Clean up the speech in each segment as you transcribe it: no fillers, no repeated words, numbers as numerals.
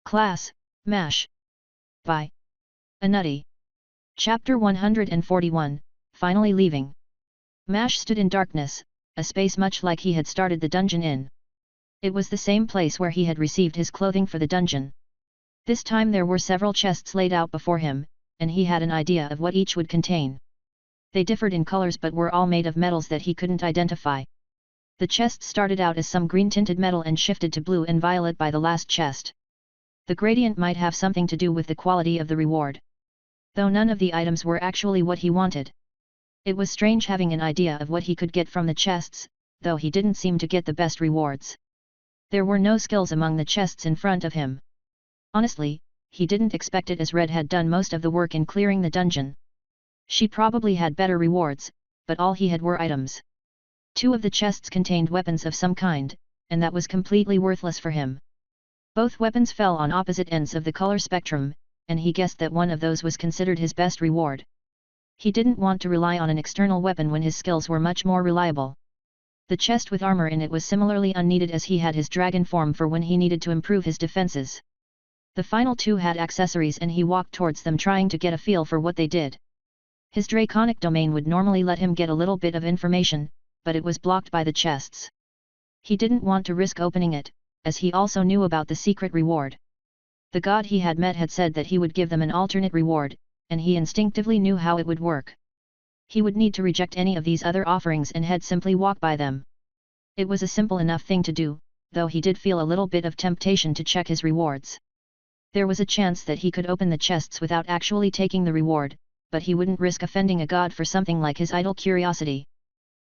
Class, MASH. By a Nutty. Chapter 141, Finally Leaving. MASH stood in darkness, a space much like he had started the dungeon in. It was the same place where he had received his clothing for the dungeon. This time there were several chests laid out before him, and he had an idea of what each would contain. They differed in colors but were all made of metals that he couldn't identify. The chests started out as some green-tinted metal and shifted to blue and violet by the last chest. The gradient might have something to do with the quality of the reward, though none of the items were actually what he wanted. It was strange having an idea of what he could get from the chests, though he didn't seem to get the best rewards. There were no skills among the chests in front of him. Honestly, he didn't expect it, as Red had done most of the work in clearing the dungeon. She probably had better rewards, but all he had were items. 2 of the chests contained weapons of some kind, and that was completely worthless for him. Both weapons fell on opposite ends of the color spectrum, and he guessed that one of those was considered his best reward. He didn't want to rely on an external weapon when his skills were much more reliable. The chest with armor in it was similarly unneeded, as he had his dragon form for when he needed to improve his defenses. The final 2 had accessories, and he walked towards them trying to get a feel for what they did. His draconic domain would normally let him get a little bit of information, but it was blocked by the chests. He didn't want to risk opening it, as he also knew about the secret reward. The god he had met had said that he would give them an alternate reward, and he instinctively knew how it would work. He would need to reject any of these other offerings and he'd simply walk by them. It was a simple enough thing to do, though he did feel a little bit of temptation to check his rewards. There was a chance that he could open the chests without actually taking the reward, but he wouldn't risk offending a god for something like his idle curiosity.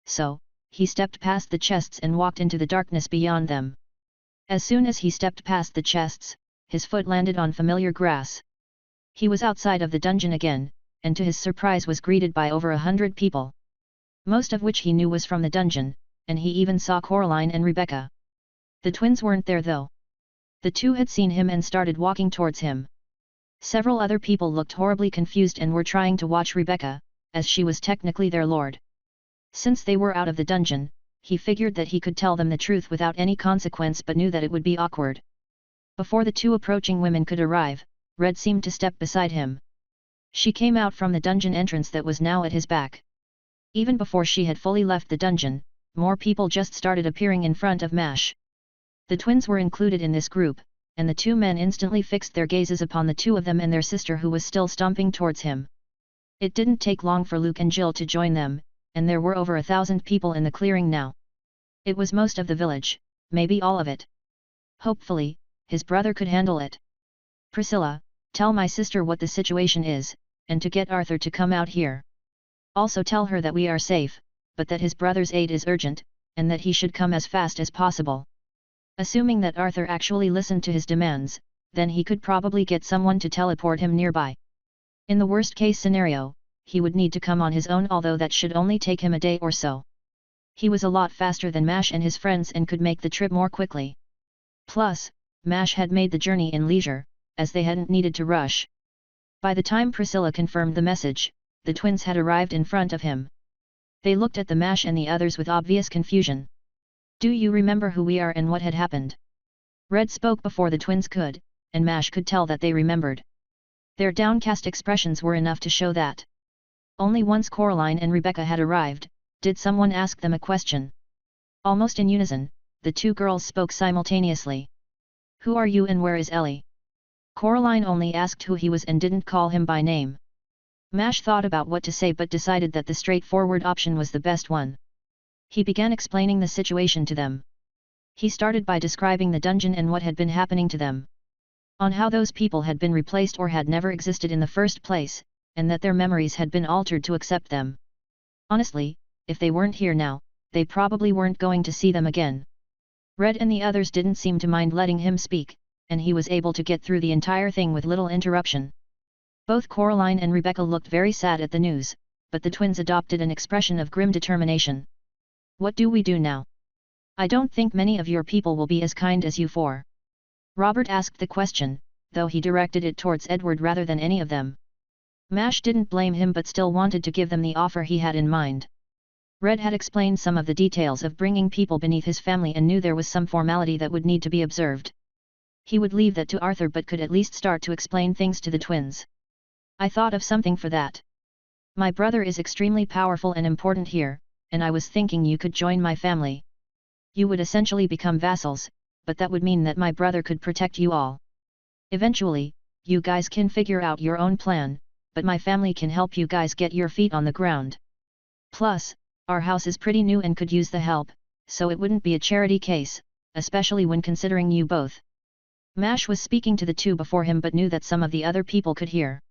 So, he stepped past the chests and walked into the darkness beyond them. As soon as he stepped past the chests, his foot landed on familiar grass. He was outside of the dungeon again, and to his surprise was greeted by over 100 people. Most of which he knew was from the dungeon, and he even saw Coraline and Rebecca. The twins weren't there though. The 2 had seen him and started walking towards him. Several other people looked horribly confused and were trying to watch Rebecca, as she was technically their lord. Since they were out of the dungeon, he figured that he could tell them the truth without any consequence, but knew that it would be awkward. Before the 2 approaching women could arrive, Red seemed to step beside him. She came out from the dungeon entrance that was now at his back. Even before she had fully left the dungeon, more people just started appearing in front of MASH. The twins were included in this group, and the 2 men instantly fixed their gazes upon the 2 of them and their sister, who was still stomping towards him. It didn't take long for Luke and Jill to join them, and there were over 1,000 people in the clearing now. It was most of the village, maybe all of it. Hopefully, his brother could handle it. Priscilla, tell my sister what the situation is, and to get Arthur to come out here. Also tell her that we are safe, but that his brother's aid is urgent, and that he should come as fast as possible. Assuming that Arthur actually listened to his demands, then he could probably get someone to teleport him nearby. In the worst case scenario, he would need to come on his own, although that should only take him a day or so. He was a lot faster than MASH and his friends and could make the trip more quickly. Plus, MASH had made the journey in leisure, as they hadn't needed to rush. By the time Priscilla confirmed the message, the twins had arrived in front of him. They looked at the MASH and the others with obvious confusion. Do you remember who we are and what had happened? Red spoke before the twins could, and MASH could tell that they remembered. Their downcast expressions were enough to show that. Only once Coraline and Rebecca had arrived, did someone ask them a question. Almost in unison, the 2 girls spoke simultaneously. Who are you and where is Ellie? Coraline only asked who he was and didn't call him by name. MASH thought about what to say but decided that the straightforward option was the best one. He began explaining the situation to them. He started by describing the dungeon and what had been happening to them. On how those people had been replaced or had never existed in the first place, and that their memories had been altered to accept them. Honestly, if they weren't here now, they probably weren't going to see them again. Red and the others didn't seem to mind letting him speak, and he was able to get through the entire thing with little interruption. Both Coraline and Rebecca looked very sad at the news, but the twins adopted an expression of grim determination. What do we do now? I don't think many of your people will be as kind as you 4. Robert asked the question, though he directed it towards Edward rather than any of them. MASH didn't blame him but still wanted to give them the offer he had in mind. Red had explained some of the details of bringing people beneath his family and knew there was some formality that would need to be observed. He would leave that to Arthur but could at least start to explain things to the twins. I thought of something for that. My brother is extremely powerful and important here, and I was thinking you could join my family. You would essentially become vassals, but that would mean that my brother could protect you all. Eventually, you guys can figure out your own plan, but my family can help you guys get your feet on the ground. Plus, our house is pretty new and could use the help, so it wouldn't be a charity case, especially when considering you both. Mash was speaking to the two before him but knew that some of the other people could hear.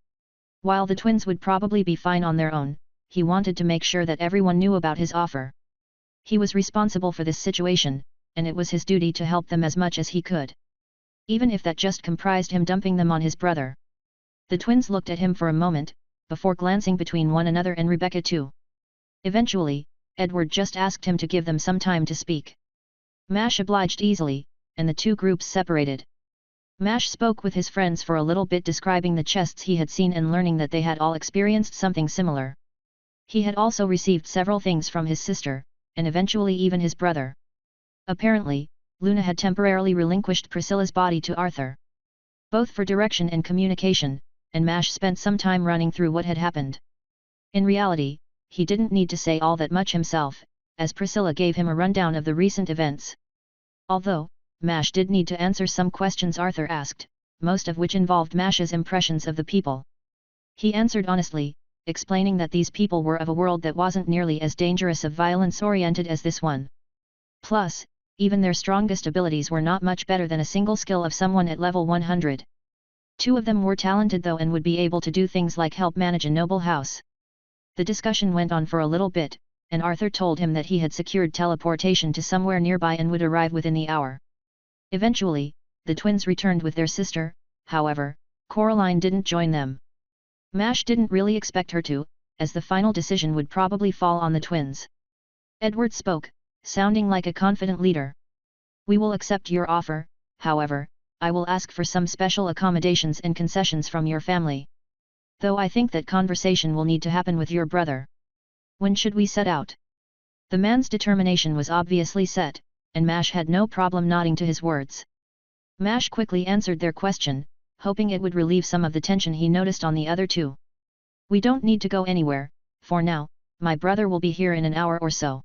While the twins would probably be fine on their own, he wanted to make sure that everyone knew about his offer. He was responsible for this situation, and it was his duty to help them as much as he could. Even if that just comprised him dumping them on his brother. The twins looked at him for a moment, before glancing between one another and Rebecca too. Eventually, Edward just asked him to give them some time to speak. Mash obliged easily, and the two groups separated. Mash spoke with his friends for a little bit describing the chests he had seen and learning that they had all experienced something similar. He had also received several things from his sister, and eventually even his brother. Apparently, Luna had temporarily relinquished Priscilla's body to Arthur. Both for direction and communication, and Mash spent some time running through what had happened. In reality, he didn't need to say all that much himself, as Priscilla gave him a rundown of the recent events. Although, Mash did need to answer some questions Arthur asked, most of which involved Mash's impressions of the people. He answered honestly, explaining that these people were of a world that wasn't nearly as dangerous of violence-oriented as this one. Plus, even their strongest abilities were not much better than a single skill of someone at level 100. Two of them were talented though and would be able to do things like help manage a noble house. The discussion went on for a little bit, and Arthur told him that he had secured teleportation to somewhere nearby and would arrive within the hour. Eventually, the twins returned with their sister, however, Coraline didn't join them. Mash didn't really expect her to, as the final decision would probably fall on the twins. Edward spoke, sounding like a confident leader. We will accept your offer, however, I will ask for some special accommodations and concessions from your family. Though I think that conversation will need to happen with your brother. When should we set out? The man's determination was obviously set, and Mash had no problem nodding to his words. Mash quickly answered their question, hoping it would relieve some of the tension he noticed on the other two. We don't need to go anywhere, for now, my brother will be here in an hour or so.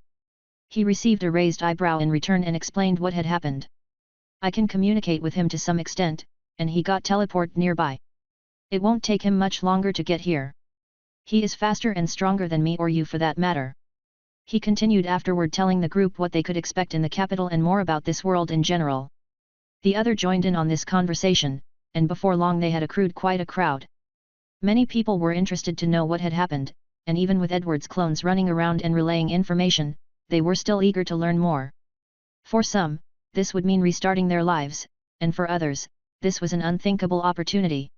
He received a raised eyebrow in return and explained what had happened. I can communicate with him to some extent, and he got teleported nearby. It won't take him much longer to get here. He is faster and stronger than me or you for that matter. He continued afterward telling the group what they could expect in the capital and more about this world in general. The other joined in on this conversation, and before long they had accrued quite a crowd. Many people were interested to know what had happened, and even with Edward's clones running around and relaying information, they were still eager to learn more. For some, this would mean restarting their lives, and for others, this was an unthinkable opportunity.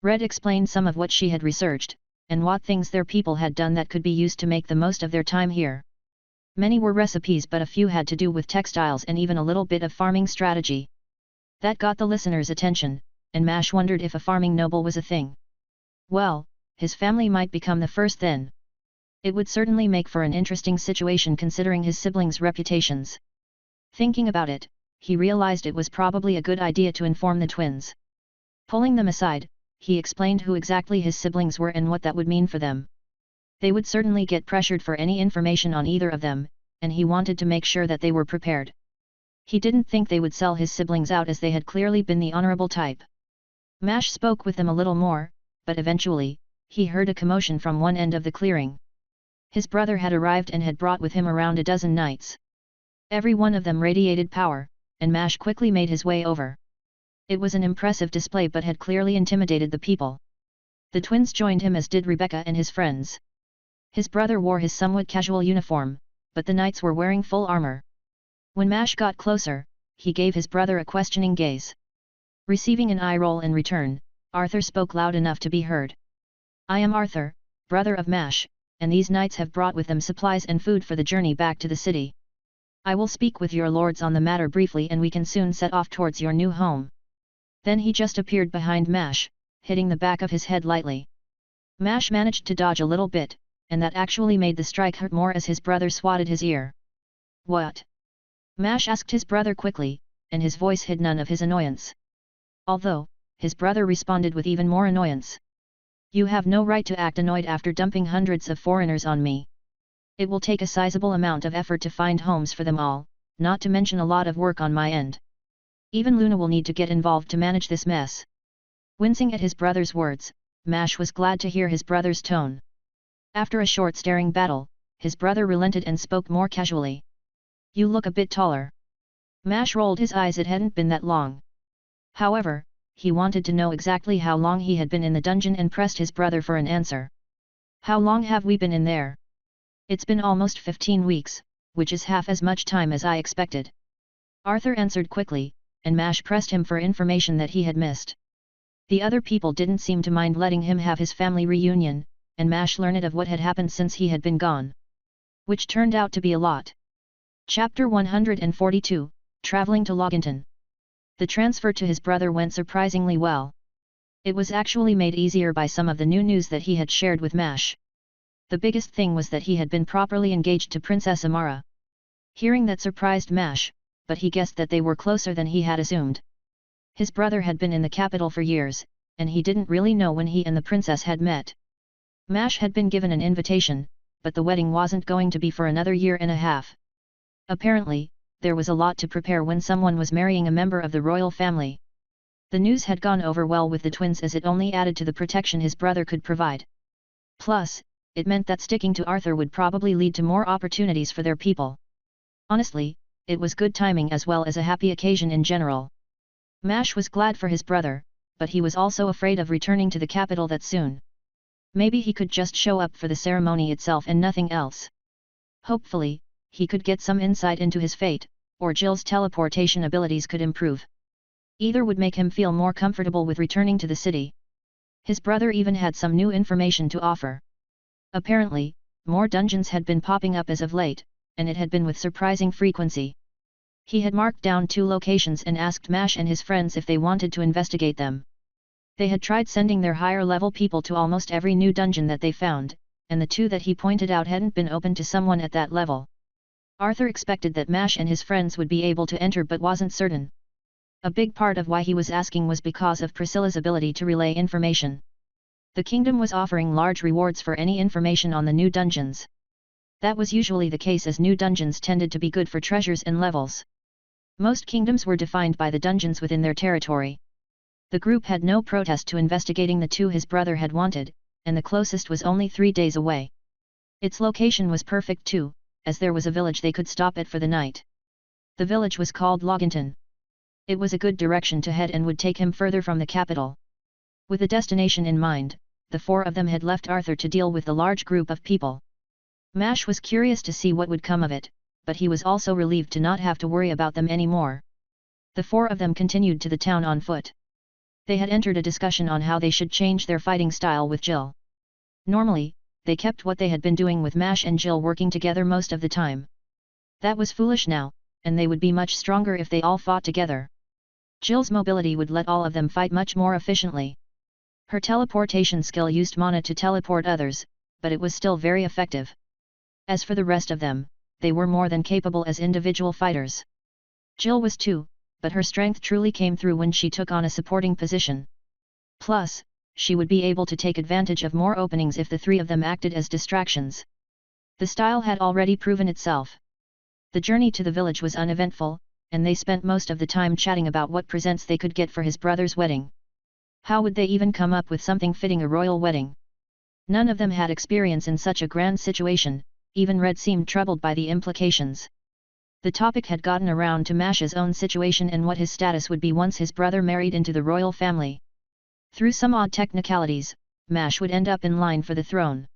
Red explained some of what she had researched, and what things their people had done that could be used to make the most of their time here. Many were recipes but a few had to do with textiles and even a little bit of farming strategy. That got the listeners' attention, and Mash wondered if a farming noble was a thing. Well, his family might become the first then. It would certainly make for an interesting situation considering his siblings' reputations. Thinking about it, he realized it was probably a good idea to inform the twins. Pulling them aside, he explained who exactly his siblings were and what that would mean for them. They would certainly get pressured for any information on either of them, and he wanted to make sure that they were prepared. He didn't think they would sell his siblings out as they had clearly been the honorable type. Mash spoke with them a little more, but eventually, he heard a commotion from one end of the clearing. His brother had arrived and had brought with him around a dozen knights. Every one of them radiated power, and Mash quickly made his way over. It was an impressive display but had clearly intimidated the people. The twins joined him as did Rebecca and his friends. His brother wore his somewhat casual uniform, but the knights were wearing full armor. When Mash got closer, he gave his brother a questioning gaze. Receiving an eye roll in return, Arthur spoke loud enough to be heard. I am Arthur, brother of Mash, and these knights have brought with them supplies and food for the journey back to the city. I will speak with your lords on the matter briefly and we can soon set off towards your new home. Then he just appeared behind Mash, hitting the back of his head lightly. Mash managed to dodge a little bit, and that actually made the strike hurt more as his brother swatted his ear. What? Mash asked his brother quickly, and his voice hid none of his annoyance. Although, his brother responded with even more annoyance. You have no right to act annoyed after dumping hundreds of foreigners on me. It will take a sizable amount of effort to find homes for them all, not to mention a lot of work on my end. Even Luna will need to get involved to manage this mess. Wincing at his brother's words, Mash was glad to hear his brother's tone. After a short staring battle, his brother relented and spoke more casually. You look a bit taller. Mash rolled his eyes. It hadn't been that long. However, he wanted to know exactly how long he had been in the dungeon and pressed his brother for an answer. How long have we been in there? It's been almost 15 weeks, which is half as much time as I expected. Arthur answered quickly, and Mash pressed him for information that he had missed. The other people didn't seem to mind letting him have his family reunion, and Mash learned of what had happened since he had been gone. Which turned out to be a lot. Chapter 142, Traveling to Loginton. The transfer to his brother went surprisingly well. It was actually made easier by some of the new news that he had shared with Mash. The biggest thing was that he had been properly engaged to Princess Amara. Hearing that surprised Mash, but he guessed that they were closer than he had assumed. His brother had been in the capital for years, and he didn't really know when he and the princess had met. Mash had been given an invitation, but the wedding wasn't going to be for another year and a half. Apparently, there was a lot to prepare when someone was marrying a member of the royal family. The news had gone over well with the twins as it only added to the protection his brother could provide. Plus, it meant that sticking to Arthur would probably lead to more opportunities for their people. Honestly, it was good timing as well as a happy occasion in general. Mash was glad for his brother, but he was also afraid of returning to the capital that soon. Maybe he could just show up for the ceremony itself and nothing else. Hopefully, he could get some insight into his fate, or Jill's teleportation abilities could improve. Either would make him feel more comfortable with returning to the city. His brother even had some new information to offer. Apparently, more dungeons had been popping up as of late, and it had been with surprising frequency. He had marked down 2 locations and asked Mash and his friends if they wanted to investigate them. They had tried sending their higher-level people to almost every new dungeon that they found, and the 2 that he pointed out hadn't been open to someone at that level. Arthur expected that Mash and his friends would be able to enter but wasn't certain. A big part of why he was asking was because of Priscilla's ability to relay information. The kingdom was offering large rewards for any information on the new dungeons. That was usually the case as new dungeons tended to be good for treasures and levels. Most kingdoms were defined by the dungeons within their territory. The group had no protest to investigating the 2 his brother had wanted, and the closest was only 3 days away. Its location was perfect too, as there was a village they could stop at for the night. The village was called Loginton. It was a good direction to head and would take him further from the capital. With the destination in mind, the 4 of them had left Arthur to deal with the large group of people. Mash was curious to see what would come of it, but he was also relieved to not have to worry about them anymore. The 4 of them continued to the town on foot. They had entered a discussion on how they should change their fighting style with Jill. Normally, they kept what they had been doing with Mash and Jill working together most of the time. That was foolish now, and they would be much stronger if they all fought together. Jill's mobility would let all of them fight much more efficiently. Her teleportation skill used mana to teleport others, but it was still very effective. As for the rest of them, they were more than capable as individual fighters. Jill was too, but her strength truly came through when she took on a supporting position. Plus, she would be able to take advantage of more openings if the 3 of them acted as distractions. The style had already proven itself. The journey to the village was uneventful, and they spent most of the time chatting about what presents they could get for his brother's wedding. How would they even come up with something fitting a royal wedding? None of them had experience in such a grand situation, even Red seemed troubled by the implications. The topic had gotten around to Mash's own situation and what his status would be once his brother married into the royal family. Through some odd technicalities, Mash would end up in line for the throne.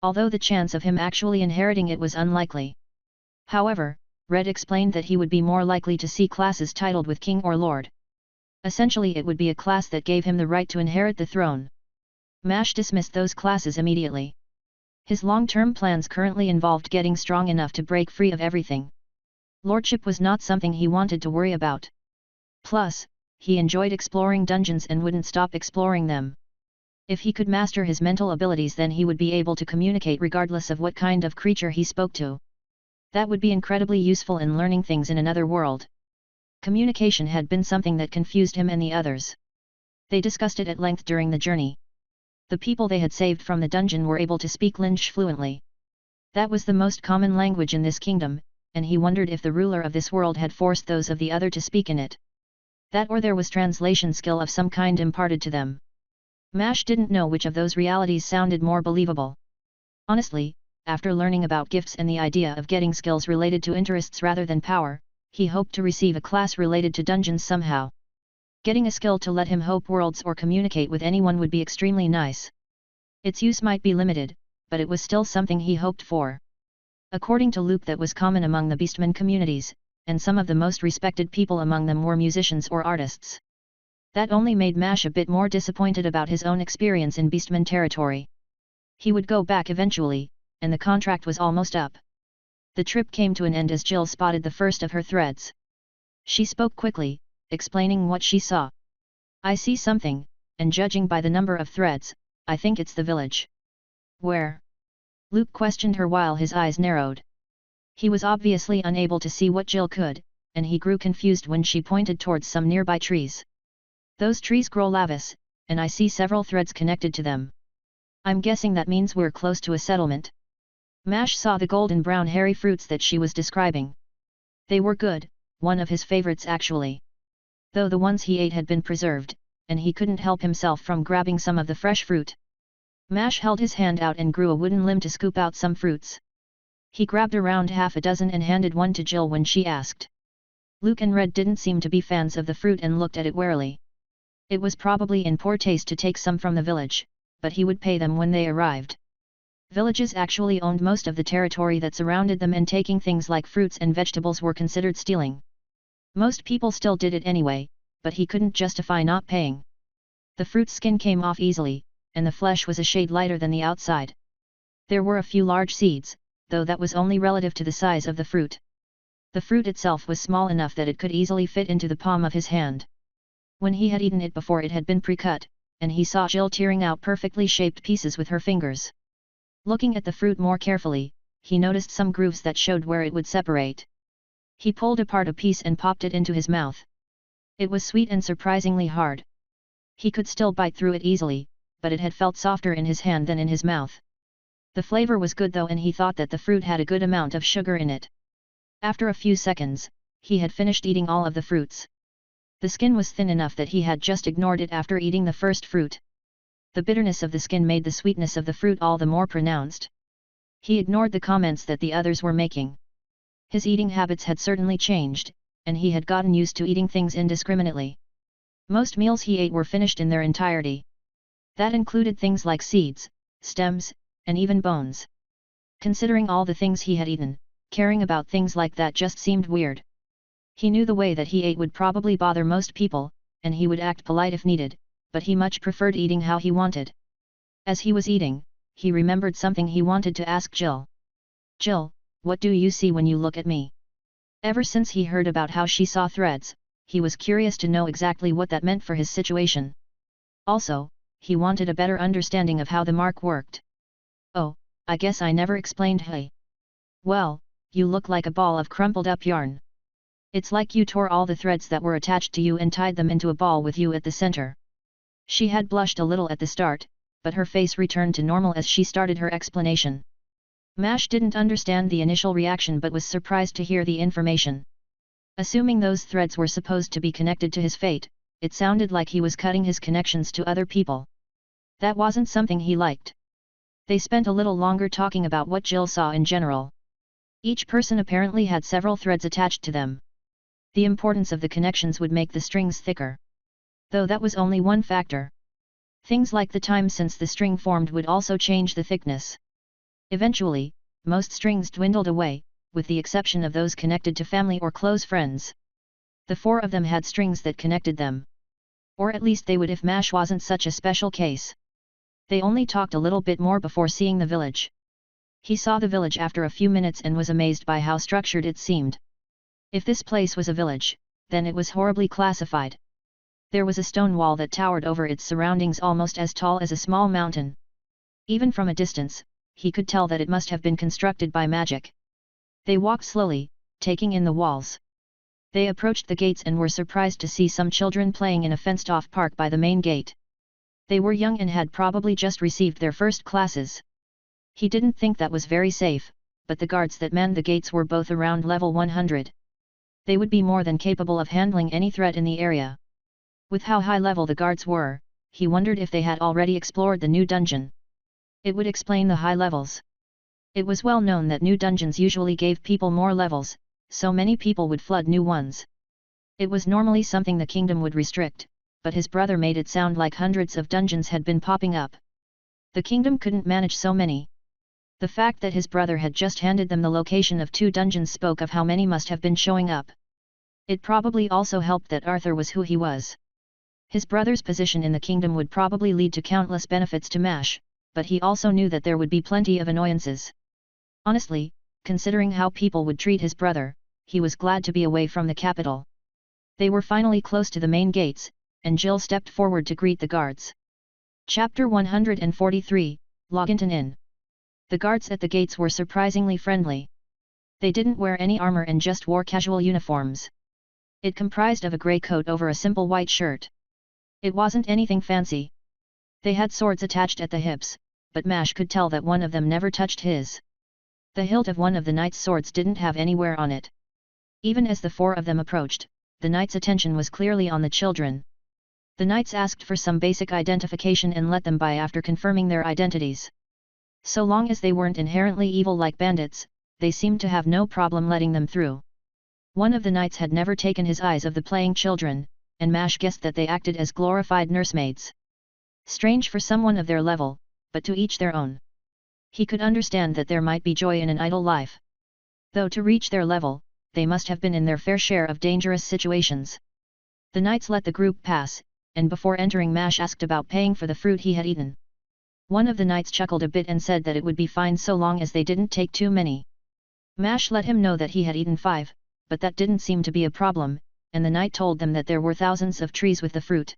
Although the chance of him actually inheriting it was unlikely. However, Red explained that he would be more likely to see classes titled with King or Lord. Essentially it would be a class that gave him the right to inherit the throne. Mash dismissed those classes immediately. His long-term plans currently involved getting strong enough to break free of everything. Lordship was not something he wanted to worry about. Plus, he enjoyed exploring dungeons and wouldn't stop exploring them. If he could master his mental abilities, then he would be able to communicate regardless of what kind of creature he spoke to. That would be incredibly useful in learning things in another world. Communication had been something that confused him and the others. They discussed it at length during the journey. The people they had saved from the dungeon were able to speak Linch fluently. That was the most common language in this kingdom, and he wondered if the ruler of this world had forced those of the other to speak in it. That or there was translation skill of some kind imparted to them. Mash didn't know which of those realities sounded more believable. Honestly, after learning about gifts and the idea of getting skills related to interests rather than power, he hoped to receive a class related to dungeons somehow. Getting a skill to let him hope worlds or communicate with anyone would be extremely nice. Its use might be limited, but it was still something he hoped for. According to Luke, that was common among the beastmen communities, and some of the most respected people among them were musicians or artists. That only made Mash a bit more disappointed about his own experience in beastman territory. He would go back eventually, and the contract was almost up. The trip came to an end as Jill spotted the first of her threads. She spoke quickly, explaining what she saw. "I see something, and judging by the number of threads, I think it's the village." "Where?" Luke questioned her while his eyes narrowed. He was obviously unable to see what Jill could, and he grew confused when she pointed towards some nearby trees. "Those trees grow lavis, and I see several threads connected to them. I'm guessing that means we're close to a settlement." Mash saw the golden brown hairy fruits that she was describing. They were good, one of his favorites actually. Though the ones he ate had been preserved, and he couldn't help himself from grabbing some of the fresh fruit. Mash held his hand out and grew a wooden limb to scoop out some fruits. He grabbed around half a dozen and handed one to Jill when she asked. Luke and Red didn't seem to be fans of the fruit and looked at it warily. It was probably in poor taste to take some from the village, but he would pay them when they arrived. Villages actually owned most of the territory that surrounded them, and taking things like fruits and vegetables were considered stealing. Most people still did it anyway, but he couldn't justify not paying. The fruit skin came off easily, and the flesh was a shade lighter than the outside. There were a few large seeds, though that was only relative to the size of the fruit. The fruit itself was small enough that it could easily fit into the palm of his hand. When he had eaten it before, it had been pre-cut, and he saw Jill tearing out perfectly shaped pieces with her fingers. Looking at the fruit more carefully, he noticed some grooves that showed where it would separate. He pulled apart a piece and popped it into his mouth. It was sweet and surprisingly hard. He could still bite through it easily, but it had felt softer in his hand than in his mouth. The flavor was good though, and he thought that the fruit had a good amount of sugar in it. After a few seconds, he had finished eating all of the fruits. The skin was thin enough that he had just ignored it after eating the first fruit. The bitterness of the skin made the sweetness of the fruit all the more pronounced. He ignored the comments that the others were making. His eating habits had certainly changed, and he had gotten used to eating things indiscriminately. Most meals he ate were finished in their entirety. That included things like seeds, stems, and even bones. Considering all the things he had eaten, caring about things like that just seemed weird. He knew the way that he ate would probably bother most people, and he would act polite if needed, but he much preferred eating how he wanted. As he was eating, he remembered something he wanted to ask Jill. "Jill, what do you see when you look at me?" Ever since he heard about how she saw threads, he was curious to know exactly what that meant for his situation. Also, he wanted a better understanding of how the mark worked. "Oh, I guess I never explained." "Hey. Well, you look like a ball of crumpled up yarn. It's like you tore all the threads that were attached to you and tied them into a ball with you at the center." She had blushed a little at the start, but her face returned to normal as she started her explanation. Mash didn't understand the initial reaction but was surprised to hear the information. Assuming those threads were supposed to be connected to his fate, it sounded like he was cutting his connections to other people. That wasn't something he liked. They spent a little longer talking about what Jill saw in general. Each person apparently had several threads attached to them. The importance of the connections would make the strings thicker. Though that was only one factor. Things like the time since the string formed would also change the thickness. Eventually, most strings dwindled away, with the exception of those connected to family or close friends. The four of them had strings that connected them. Or at least they would if Mash wasn't such a special case. They only talked a little bit more before seeing the village. He saw the village after a few minutes and was amazed by how structured it seemed. If this place was a village, then it was horribly classified. There was a stone wall that towered over its surroundings almost as tall as a small mountain. Even from a distance, he could tell that it must have been constructed by magic. They walked slowly, taking in the walls. They approached the gates and were surprised to see some children playing in a fenced-off park by the main gate. They were young and had probably just received their first classes. He didn't think that was very safe, but the guards that manned the gates were both around level 100. They would be more than capable of handling any threat in the area. With how high level the guards were, he wondered if they had already explored the new dungeon. It would explain the high levels. It was well known that new dungeons usually gave people more levels, so many people would flood new ones. It was normally something the kingdom would restrict, but his brother made it sound like hundreds of dungeons had been popping up. The kingdom couldn't manage so many. The fact that his brother had just handed them the location of 2 dungeons spoke of how many must have been showing up. It probably also helped that Arthur was who he was. His brother's position in the kingdom would probably lead to countless benefits to Mash, but he also knew that there would be plenty of annoyances. Honestly, considering how people would treat his brother, he was glad to be away from the capital. They were finally close to the main gates, and Jill stepped forward to greet the guards. Chapter 143, Loginton Inn. The guards at the gates were surprisingly friendly. They didn't wear any armor and just wore casual uniforms. It comprised of a grey coat over a simple white shirt. It wasn't anything fancy. They had swords attached at the hips, but Mash could tell that one of them never touched his. The hilt of one of the knight's swords didn't have any wear on it. Even as the 4 of them approached, the knight's attention was clearly on the children. The knights asked for some basic identification and let them by after confirming their identities. So long as they weren't inherently evil like bandits, they seemed to have no problem letting them through. One of the knights had never taken his eyes off the playing children, and Mash guessed that they acted as glorified nursemaids. Strange for someone of their level, but to each their own. He could understand that there might be joy in an idle life. Though to reach their level, they must have been in their fair share of dangerous situations. The knights let the group pass, and before entering Mash asked about paying for the fruit he had eaten. One of the knights chuckled a bit and said that it would be fine so long as they didn't take too many. Mash let him know that he had eaten 5, but that didn't seem to be a problem, and the knight told them that there were thousands of trees with the fruit.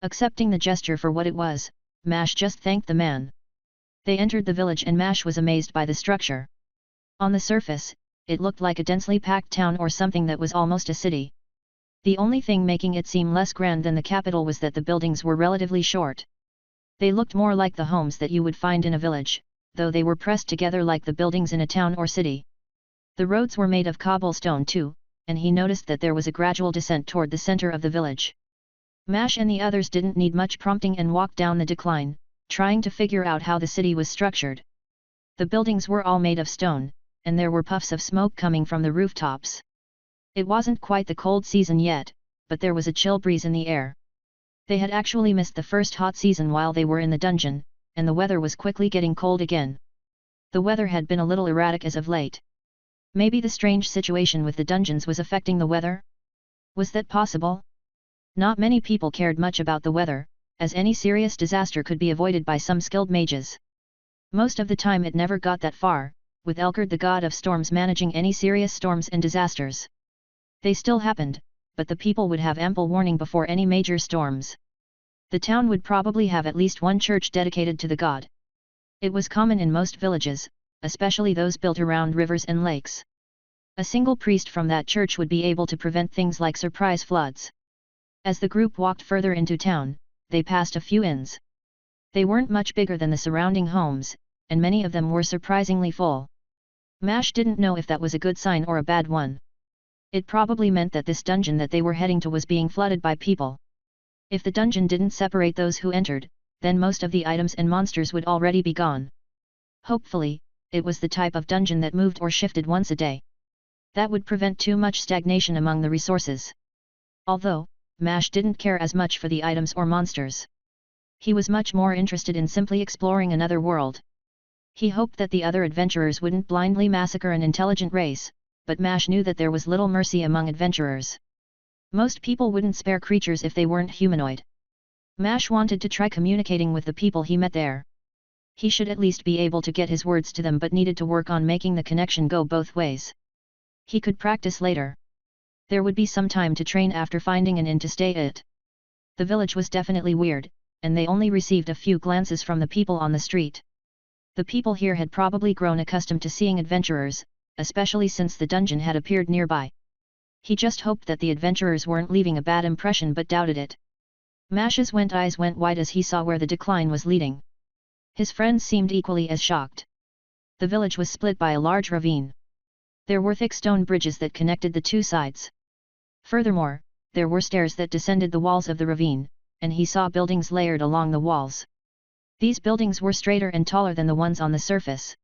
Accepting the gesture for what it was, Mash just thanked the man. They entered the village and Mash was amazed by the structure. On the surface, it looked like a densely packed town or something that was almost a city. The only thing making it seem less grand than the capital was that the buildings were relatively short. They looked more like the homes that you would find in a village, though they were pressed together like the buildings in a town or city. The roads were made of cobblestone too, and he noticed that there was a gradual descent toward the center of the village. Mash and the others didn't need much prompting and walked down the decline, trying to figure out how the city was structured. The buildings were all made of stone, and there were puffs of smoke coming from the rooftops. It wasn't quite the cold season yet, but there was a chill breeze in the air. They had actually missed the first hot season while they were in the dungeon, and the weather was quickly getting cold again. The weather had been a little erratic as of late. Maybe the strange situation with the dungeons was affecting the weather? Was that possible? Not many people cared much about the weather, as any serious disaster could be avoided by some skilled mages. Most of the time it never got that far, with Elkard the god of storms managing any serious storms and disasters. They still happened, but the people would have ample warning before any major storms. The town would probably have at least one church dedicated to the god. It was common in most villages, especially those built around rivers and lakes. A single priest from that church would be able to prevent things like surprise floods. As the group walked further into town, they passed a few inns. They weren't much bigger than the surrounding homes, and many of them were surprisingly full. Mash didn't know if that was a good sign or a bad one. It probably meant that this dungeon that they were heading to was being flooded by people. If the dungeon didn't separate those who entered, then most of the items and monsters would already be gone. Hopefully, it was the type of dungeon that moved or shifted once a day. That would prevent too much stagnation among the resources. Although, Mash didn't care as much for the items or monsters. He was much more interested in simply exploring another world. He hoped that the other adventurers wouldn't blindly massacre an intelligent race, but Mash knew that there was little mercy among adventurers. Most people wouldn't spare creatures if they weren't humanoid. Mash wanted to try communicating with the people he met there. He should at least be able to get his words to them but needed to work on making the connection go both ways. He could practice later. There would be some time to train after finding an inn to stay at. The village was definitely weird, and they only received a few glances from the people on the street. The people here had probably grown accustomed to seeing adventurers, especially since the dungeon had appeared nearby. He just hoped that the adventurers weren't leaving a bad impression but doubted it. Mash's eyes went wide as he saw where the decline was leading. His friends seemed equally as shocked. The village was split by a large ravine. There were thick stone bridges that connected the two sides. Furthermore, there were stairs that descended the walls of the ravine, and he saw buildings layered along the walls. These buildings were straighter and taller than the ones on the surface.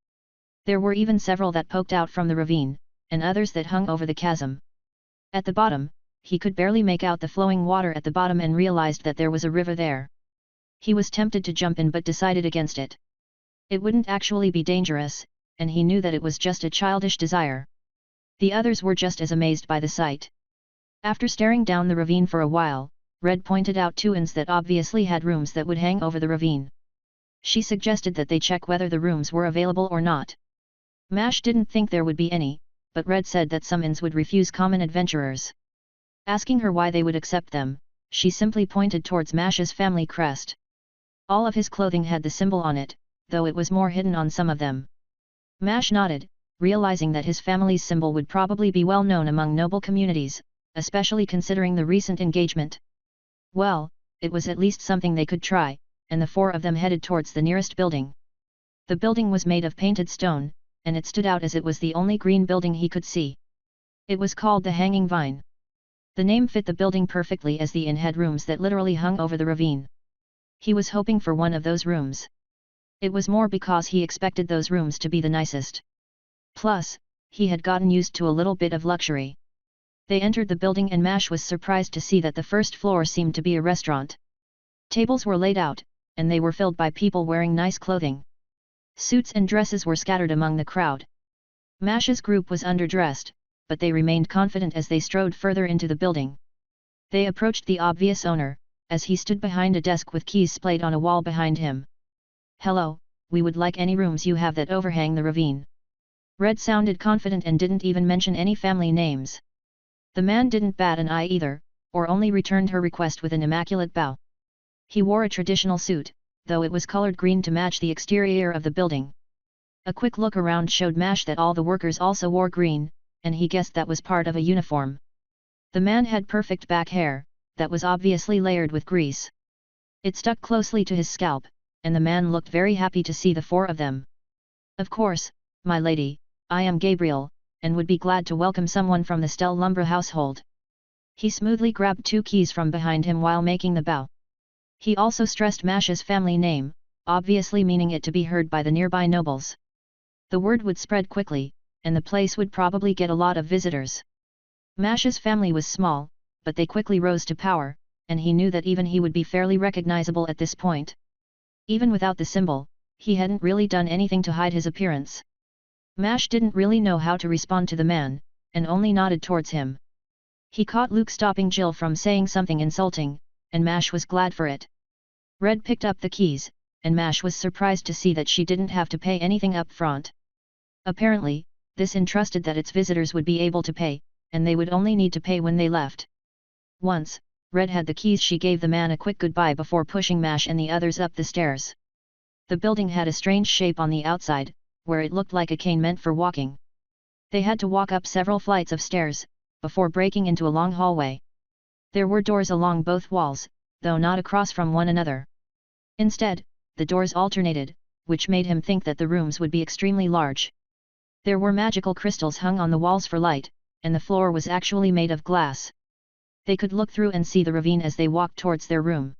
There were even several that poked out from the ravine, and others that hung over the chasm. At the bottom, he could barely make out the flowing water at the bottom and realized that there was a river there. He was tempted to jump in but decided against it. It wouldn't actually be dangerous, and he knew that it was just a childish desire. The others were just as amazed by the sight. After staring down the ravine for a while, Red pointed out two inns that obviously had rooms that would hang over the ravine. She suggested that they check whether the rooms were available or not. Mash didn't think there would be any, but Red said that some inns would refuse common adventurers. Asking her why they would accept them, she simply pointed towards Mash's family crest. All of his clothing had the symbol on it, though it was more hidden on some of them. Mash nodded, realizing that his family's symbol would probably be well known among noble communities, especially considering the recent engagement. Well, it was at least something they could try, and the four of them headed towards the nearest building. The building was made of painted stone, and it stood out as it was the only green building he could see. It was called the Hanging Vine. The name fit the building perfectly as the inn had rooms that literally hung over the ravine. He was hoping for one of those rooms. It was more because he expected those rooms to be the nicest. Plus, he had gotten used to a little bit of luxury. They entered the building and Mash was surprised to see that the first floor seemed to be a restaurant. Tables were laid out, and they were filled by people wearing nice clothing. Suits and dresses were scattered among the crowd. Mash's group was underdressed, but they remained confident as they strode further into the building. They approached the obvious owner, as he stood behind a desk with keys splayed on a wall behind him. "Hello, we would like any rooms you have that overhang the ravine." Red sounded confident and didn't even mention any family names. The man didn't bat an eye either, or only returned her request with an immaculate bow. He wore a traditional suit, though it was colored green to match the exterior of the building. A quick look around showed Mash that all the workers also wore green, and he guessed that was part of a uniform. The man had perfect back hair, that was obviously layered with grease. It stuck closely to his scalp, and the man looked very happy to see the four of them. "Of course, my lady, I am Gabriel, and would be glad to welcome someone from the Stell Lumber household." He smoothly grabbed two keys from behind him while making the bow. He also stressed Mash's family name, obviously meaning it to be heard by the nearby nobles. The word would spread quickly, and the place would probably get a lot of visitors. Mash's family was small, but they quickly rose to power, and he knew that even he would be fairly recognizable at this point. Even without the symbol, he hadn't really done anything to hide his appearance. Mash didn't really know how to respond to the man, and only nodded towards him. He caught Luke stopping Jill from saying something insulting, and Mash was glad for it. Red picked up the keys, and Mash was surprised to see that she didn't have to pay anything up front. Apparently, this entrusted that its visitors would be able to pay, and they would only need to pay when they left. Once, Red had the keys, she gave the man a quick goodbye before pushing Mash and the others up the stairs. The building had a strange shape on the outside, where it looked like a cane meant for walking. They had to walk up several flights of stairs, before breaking into a long hallway. There were doors along both walls, though not across from one another. Instead, the doors alternated, which made him think that the rooms would be extremely large. There were magical crystals hung on the walls for light, and the floor was actually made of glass. They could look through and see the ravine as they walked towards their room.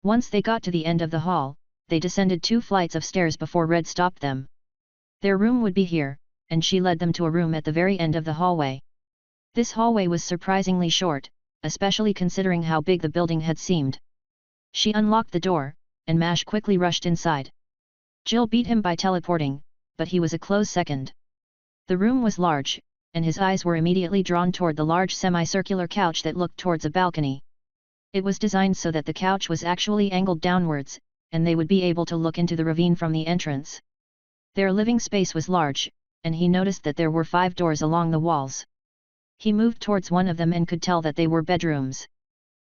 Once they got to the end of the hall, they descended 2 flights of stairs before Red stopped them. Their room would be here, and she led them to a room at the very end of the hallway. This hallway was surprisingly short, especially considering how big the building had seemed. She unlocked the door, and Mash quickly rushed inside. Jill beat him by teleporting, but he was a close second. The room was large, and his eyes were immediately drawn toward the large semicircular couch that looked towards a balcony. It was designed so that the couch was actually angled downwards, and they would be able to look into the ravine from the entrance. Their living space was large, and he noticed that there were 5 doors along the walls. He moved towards one of them and could tell that they were bedrooms.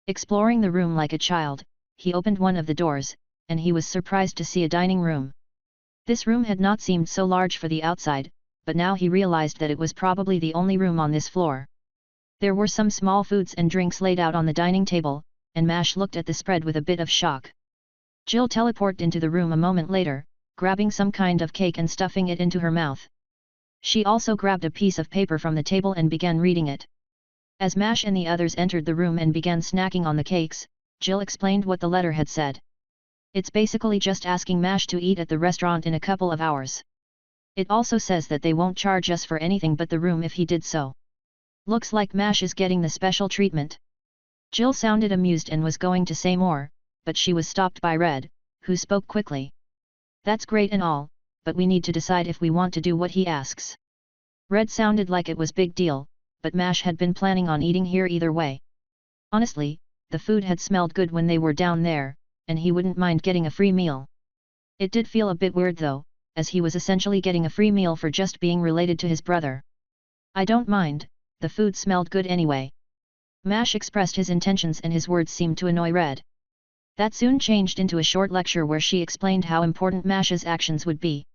Exploring the room like a child, he opened one of the doors, and he was surprised to see a dining room. This room had not seemed so large for the outside, but now he realized that it was probably the only room on this floor. There were some small foods and drinks laid out on the dining table, and Mash looked at the spread with a bit of shock. Jill teleported into the room a moment later, grabbing some kind of cake and stuffing it into her mouth. She also grabbed a piece of paper from the table and began reading it. As Mash and the others entered the room and began snacking on the cakes, Jill explained what the letter had said. It's basically just asking Mash to eat at the restaurant in a couple of hours. It also says that they won't charge us for anything but the room if he did so. Looks like Mash is getting the special treatment. Jill sounded amused and was going to say more, but she was stopped by Red, who spoke quickly. That's great and all, but we need to decide if we want to do what he asks. Red sounded like it was big deal, but Mash had been planning on eating here either way. Honestly, the food had smelled good when they were down there, and he wouldn't mind getting a free meal. It did feel a bit weird though, as he was essentially getting a free meal for just being related to his brother. I don't mind, the food smelled good anyway. Mash expressed his intentions and his words seemed to annoy Red. That soon changed into a short lecture where she explained how important Mash's actions would be.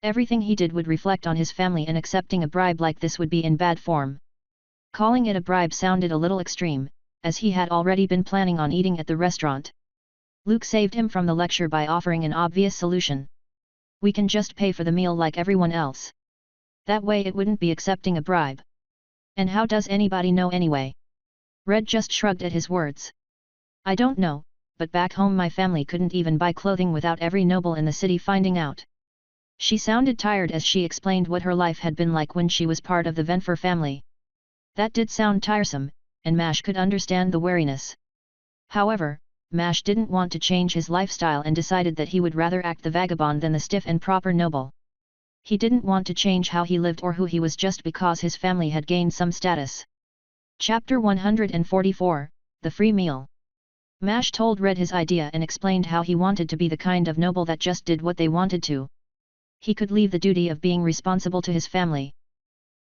Everything he did would reflect on his family and accepting a bribe like this would be in bad form. Calling it a bribe sounded a little extreme, as he had already been planning on eating at the restaurant. Luke saved him from the lecture by offering an obvious solution. We can just pay for the meal like everyone else. That way it wouldn't be accepting a bribe. And how does anybody know anyway? Red just shrugged at his words. I don't know, but back home my family couldn't even buy clothing without every noble in the city finding out. She sounded tired as she explained what her life had been like when she was part of the Venfer family. That did sound tiresome, and Mash could understand the wariness. However, Mash didn't want to change his lifestyle and decided that he would rather act the vagabond than the stiff and proper noble. He didn't want to change how he lived or who he was just because his family had gained some status. Chapter 144, The Free Meal. Mash told Red his idea and explained how he wanted to be the kind of noble that just did what they wanted to. He could leave the duty of being responsible to his family.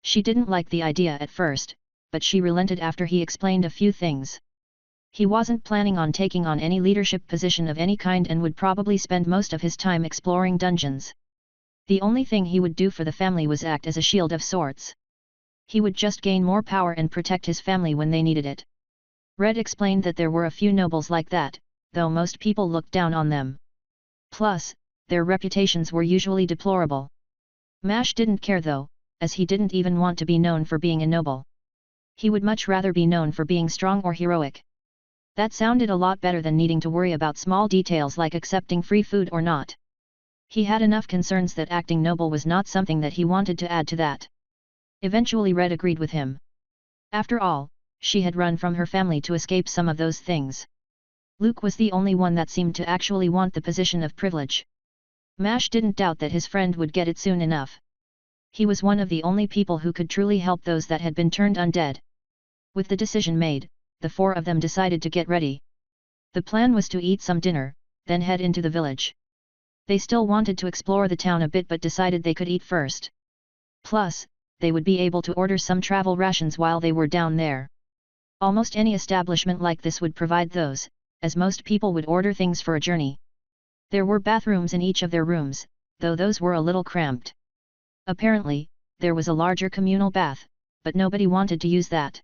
She didn't like the idea at first, but she relented after he explained a few things. He wasn't planning on taking on any leadership position of any kind and would probably spend most of his time exploring dungeons. The only thing he would do for the family was act as a shield of sorts. He would just gain more power and protect his family when they needed it. Red explained that there were a few nobles like that, though most people looked down on them. Plus, their reputations were usually deplorable. Mash didn't care though, as he didn't even want to be known for being a noble. He would much rather be known for being strong or heroic. That sounded a lot better than needing to worry about small details like accepting free food or not. He had enough concerns that acting noble was not something that he wanted to add to that. Eventually Red agreed with him. After all, she had run from her family to escape some of those things. Luke was the only one that seemed to actually want the position of privilege. Mash didn't doubt that his friend would get it soon enough. He was one of the only people who could truly help those that had been turned undead. With the decision made, the four of them decided to get ready. The plan was to eat some dinner, then head into the village. They still wanted to explore the town a bit but decided they could eat first. Plus, they would be able to order some travel rations while they were down there. Almost any establishment like this would provide those, as most people would order things for a journey. There were bathrooms in each of their rooms, though those were a little cramped. Apparently, there was a larger communal bath, but nobody wanted to use that.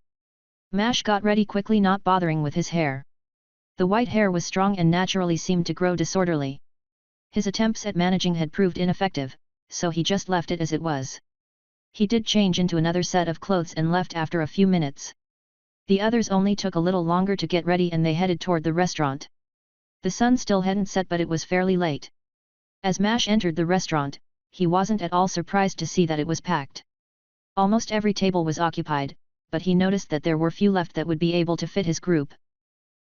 Mash got ready quickly, not bothering with his hair. The white hair was strong and naturally seemed to grow disorderly. His attempts at managing had proved ineffective, so he just left it as it was. He did change into another set of clothes and left after a few minutes. The others only took a little longer to get ready and they headed toward the restaurant. The sun still hadn't set but it was fairly late. As Mash entered the restaurant, he wasn't at all surprised to see that it was packed. Almost every table was occupied, but he noticed that there were few left that would be able to fit his group.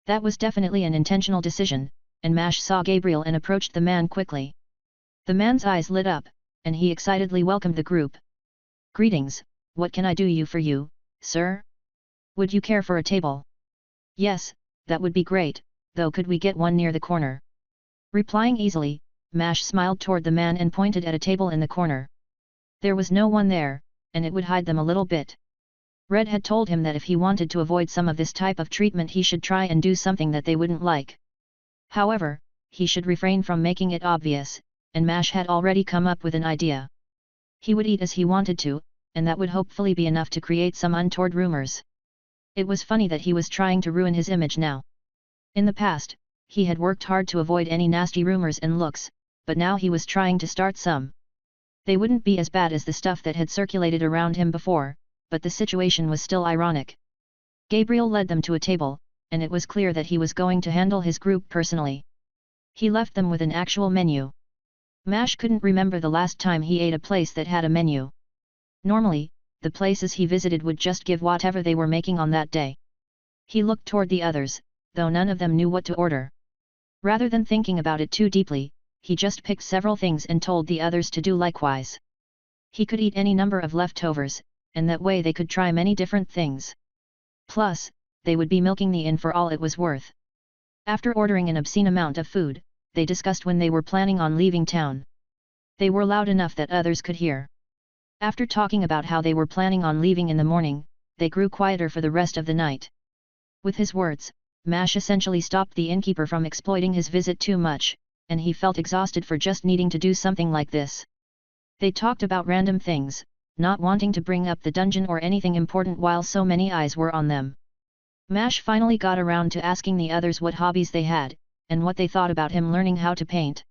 That was definitely an intentional decision, and Mash saw Gabriel and approached the man quickly. The man's eyes lit up, and he excitedly welcomed the group. "Greetings, what can I do for you, sir? Would you care for a table?" "Yes, that would be great, though could we get one near the corner?" Replying easily, Mash smiled toward the man and pointed at a table in the corner. There was no one there, and it would hide them a little bit. Red had told him that if he wanted to avoid some of this type of treatment he should try and do something that they wouldn't like. However, he should refrain from making it obvious, and Mash had already come up with an idea. He would eat as he wanted to, and that would hopefully be enough to create some untoward rumors. It was funny that he was trying to ruin his image now. In the past, he had worked hard to avoid any nasty rumors and looks, but now he was trying to start some. They wouldn't be as bad as the stuff that had circulated around him before, but the situation was still ironic. Gabriel led them to a table, and it was clear that he was going to handle his group personally. He left them with an actual menu. Mash couldn't remember the last time he ate a place that had a menu. Normally, the places he visited would just give whatever they were making on that day. He looked toward the others, though none of them knew what to order. Rather than thinking about it too deeply, he just picked several things and told the others to do likewise. He could eat any number of leftovers, and that way they could try many different things. Plus, they would be milking the inn for all it was worth. After ordering an obscene amount of food, they discussed when they were planning on leaving town. They were loud enough that others could hear. After talking about how they were planning on leaving in the morning, they grew quieter for the rest of the night. With his words, Mash essentially stopped the innkeeper from exploiting his visit too much, and he felt exhausted for just needing to do something like this. They talked about random things, not wanting to bring up the dungeon or anything important while so many eyes were on them. Mash finally got around to asking the others what hobbies they had, and what they thought about him learning how to paint.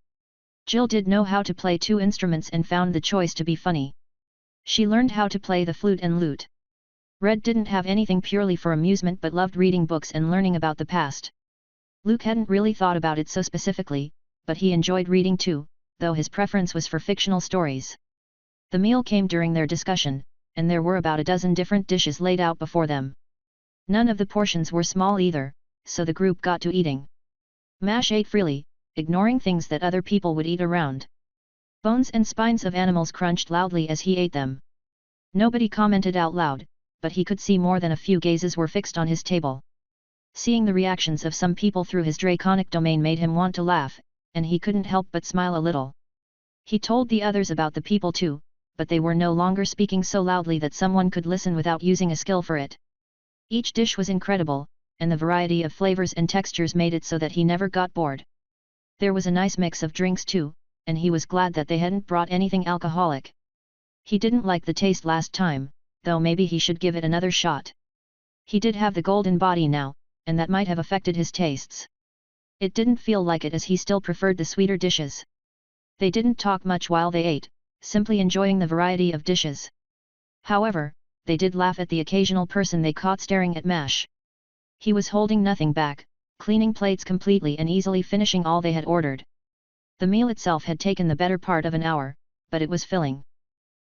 Jill did know how to play 2 instruments and found the choice to be funny. She learned how to play the flute and lute. Red didn't have anything purely for amusement but loved reading books and learning about the past. Luke hadn't really thought about it so specifically, but he enjoyed reading too, though his preference was for fictional stories. The meal came during their discussion, and there were about a dozen different dishes laid out before them. None of the portions were small either, so the group got to eating. Mash ate freely, ignoring things that other people would eat around. Bones and spines of animals crunched loudly as he ate them. Nobody commented out loud, but he could see more than a few gazes were fixed on his table. Seeing the reactions of some people through his draconic domain made him want to laugh, and he couldn't help but smile a little. He told the others about the people too, but they were no longer speaking so loudly that someone could listen without using a skill for it. Each dish was incredible, and the variety of flavors and textures made it so that he never got bored. There was a nice mix of drinks too, and he was glad that they hadn't brought anything alcoholic. He didn't like the taste last time, though maybe he should give it another shot. He did have the golden body now, and that might have affected his tastes. It didn't feel like it as he still preferred the sweeter dishes. They didn't talk much while they ate, simply enjoying the variety of dishes. However, they did laugh at the occasional person they caught staring at Mash. He was holding nothing back, cleaning plates completely and easily finishing all they had ordered. The meal itself had taken the better part of an hour, but it was filling.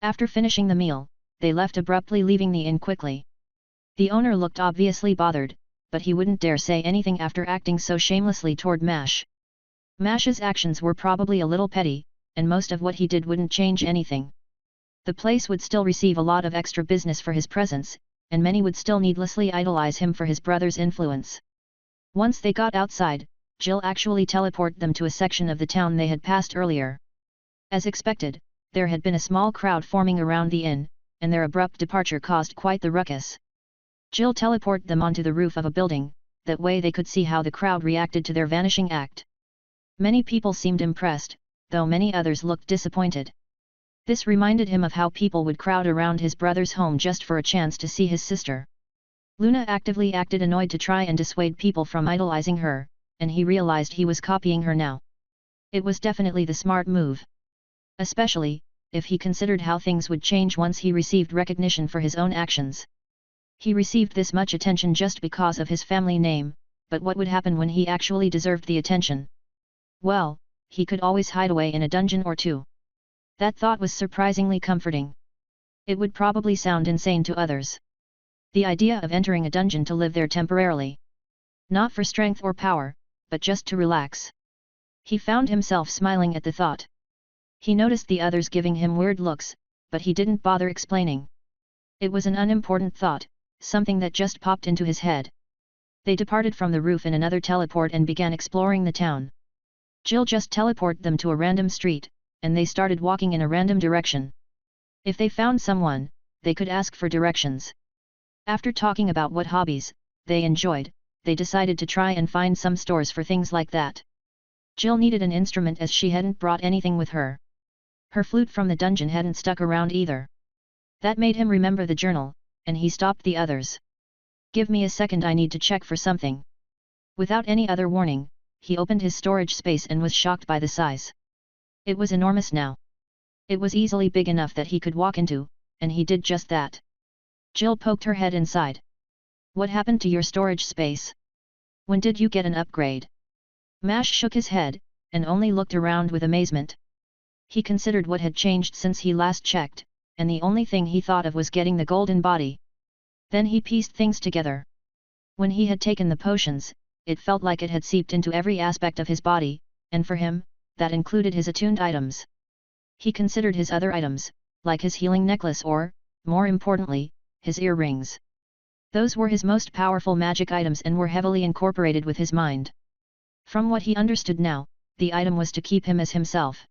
After finishing the meal, they left abruptly, leaving the inn quickly. The owner looked obviously bothered, but he wouldn't dare say anything after acting so shamelessly toward Mash. Mash's actions were probably a little petty, and most of what he did wouldn't change anything. The place would still receive a lot of extra business for his presence, and many would still needlessly idolize him for his brother's influence. Once they got outside, Jill actually teleported them to a section of the town they had passed earlier. As expected, there had been a small crowd forming around the inn, and their abrupt departure caused quite the ruckus. Jill teleported them onto the roof of a building, that way they could see how the crowd reacted to their vanishing act. Many people seemed impressed, though many others looked disappointed. This reminded him of how people would crowd around his brother's home just for a chance to see his sister. Luna actively acted annoyed to try and dissuade people from idolizing her, and he realized he was copying her now. It was definitely the smart move. Especially, if he considered how things would change once he received recognition for his own actions. He received this much attention just because of his family name, but what would happen when he actually deserved the attention? Well, he could always hide away in a dungeon or two. That thought was surprisingly comforting. It would probably sound insane to others. The idea of entering a dungeon to live there temporarily. Not for strength or power, but just to relax. He found himself smiling at the thought. He noticed the others giving him weird looks, but he didn't bother explaining. It was an unimportant thought, something that just popped into his head. They departed from the roof in another teleport and began exploring the town. Jill just teleported them to a random street, and they started walking in a random direction. If they found someone, they could ask for directions. After talking about what hobbies they enjoyed, they decided to try and find some stores for things like that. Jill needed an instrument as she hadn't brought anything with her. Her flute from the dungeon hadn't stuck around either. That made him remember the journal, and he stopped the others. Give me a second, I need to check for something. Without any other warning, he opened his storage space and was shocked by the size. It was enormous now. It was easily big enough that he could walk into, and he did just that. Jill poked her head inside. What happened to your storage space? When did you get an upgrade? Mash shook his head, and only looked around with amazement. He considered what had changed since he last checked, and the only thing he thought of was getting the golden body. Then he pieced things together. When he had taken the potions, it felt like it had seeped into every aspect of his body, and for him, that included his attuned items. He considered his other items, like his healing necklace or, more importantly, his earrings. Those were his most powerful magic items and were heavily incorporated with his mind. From what he understood now, the item was to keep him as himself.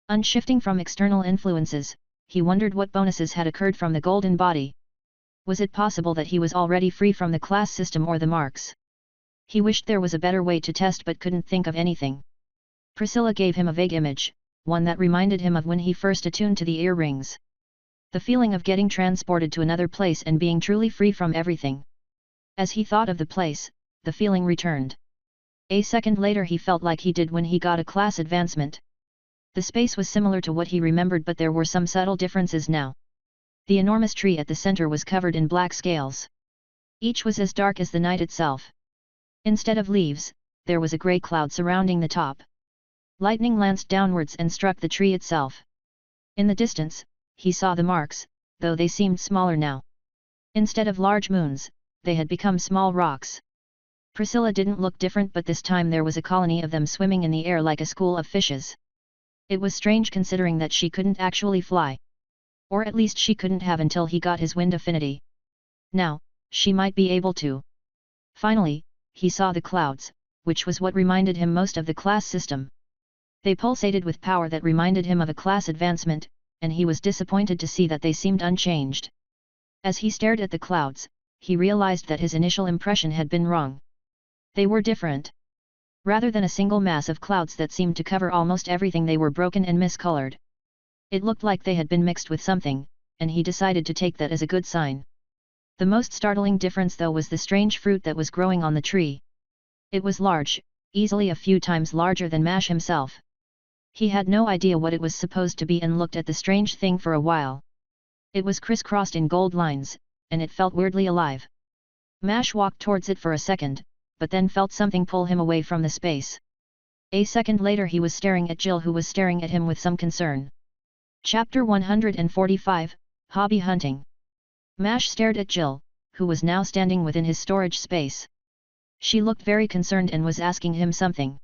Unshifting from external influences, he wondered what bonuses had occurred from the golden body. Was it possible that he was already free from the class system or the marks? He wished there was a better way to test but couldn't think of anything. Priscilla gave him a vague image, one that reminded him of when he first attuned to the earrings. The feeling of getting transported to another place and being truly free from everything. As he thought of the place, the feeling returned. A second later he felt like he did when he got a class advancement. The space was similar to what he remembered, but there were some subtle differences now. The enormous tree at the center was covered in black scales. Each was as dark as the night itself. Instead of leaves, there was a grey cloud surrounding the top. Lightning lanced downwards and struck the tree itself. In the distance, he saw the marks, though they seemed smaller now. Instead of large moons, they had become small rocks. Priscilla didn't look different, but this time there was a colony of them swimming in the air like a school of fishes. It was strange considering that she couldn't actually fly. Or at least she couldn't have until he got his wind affinity. Now, she might be able to. Finally, he saw the clouds, which was what reminded him most of the class system. They pulsated with power that reminded him of a class advancement, and he was disappointed to see that they seemed unchanged. As he stared at the clouds, he realized that his initial impression had been wrong. They were different. Rather than a single mass of clouds that seemed to cover almost everything, they were broken and miscolored. It looked like they had been mixed with something, and he decided to take that as a good sign. The most startling difference though was the strange fruit that was growing on the tree. It was large, easily a few times larger than Mash himself. He had no idea what it was supposed to be and looked at the strange thing for a while. It was crisscrossed in gold lines, and it felt weirdly alive. Mash walked towards it for a second, but then felt something pull him away from the space. A second later he was staring at Jill, who was staring at him with some concern. Chapter 145, Hobby Hunting. Mash stared at Jill, who was now standing within his storage space. She looked very concerned and was asking him something.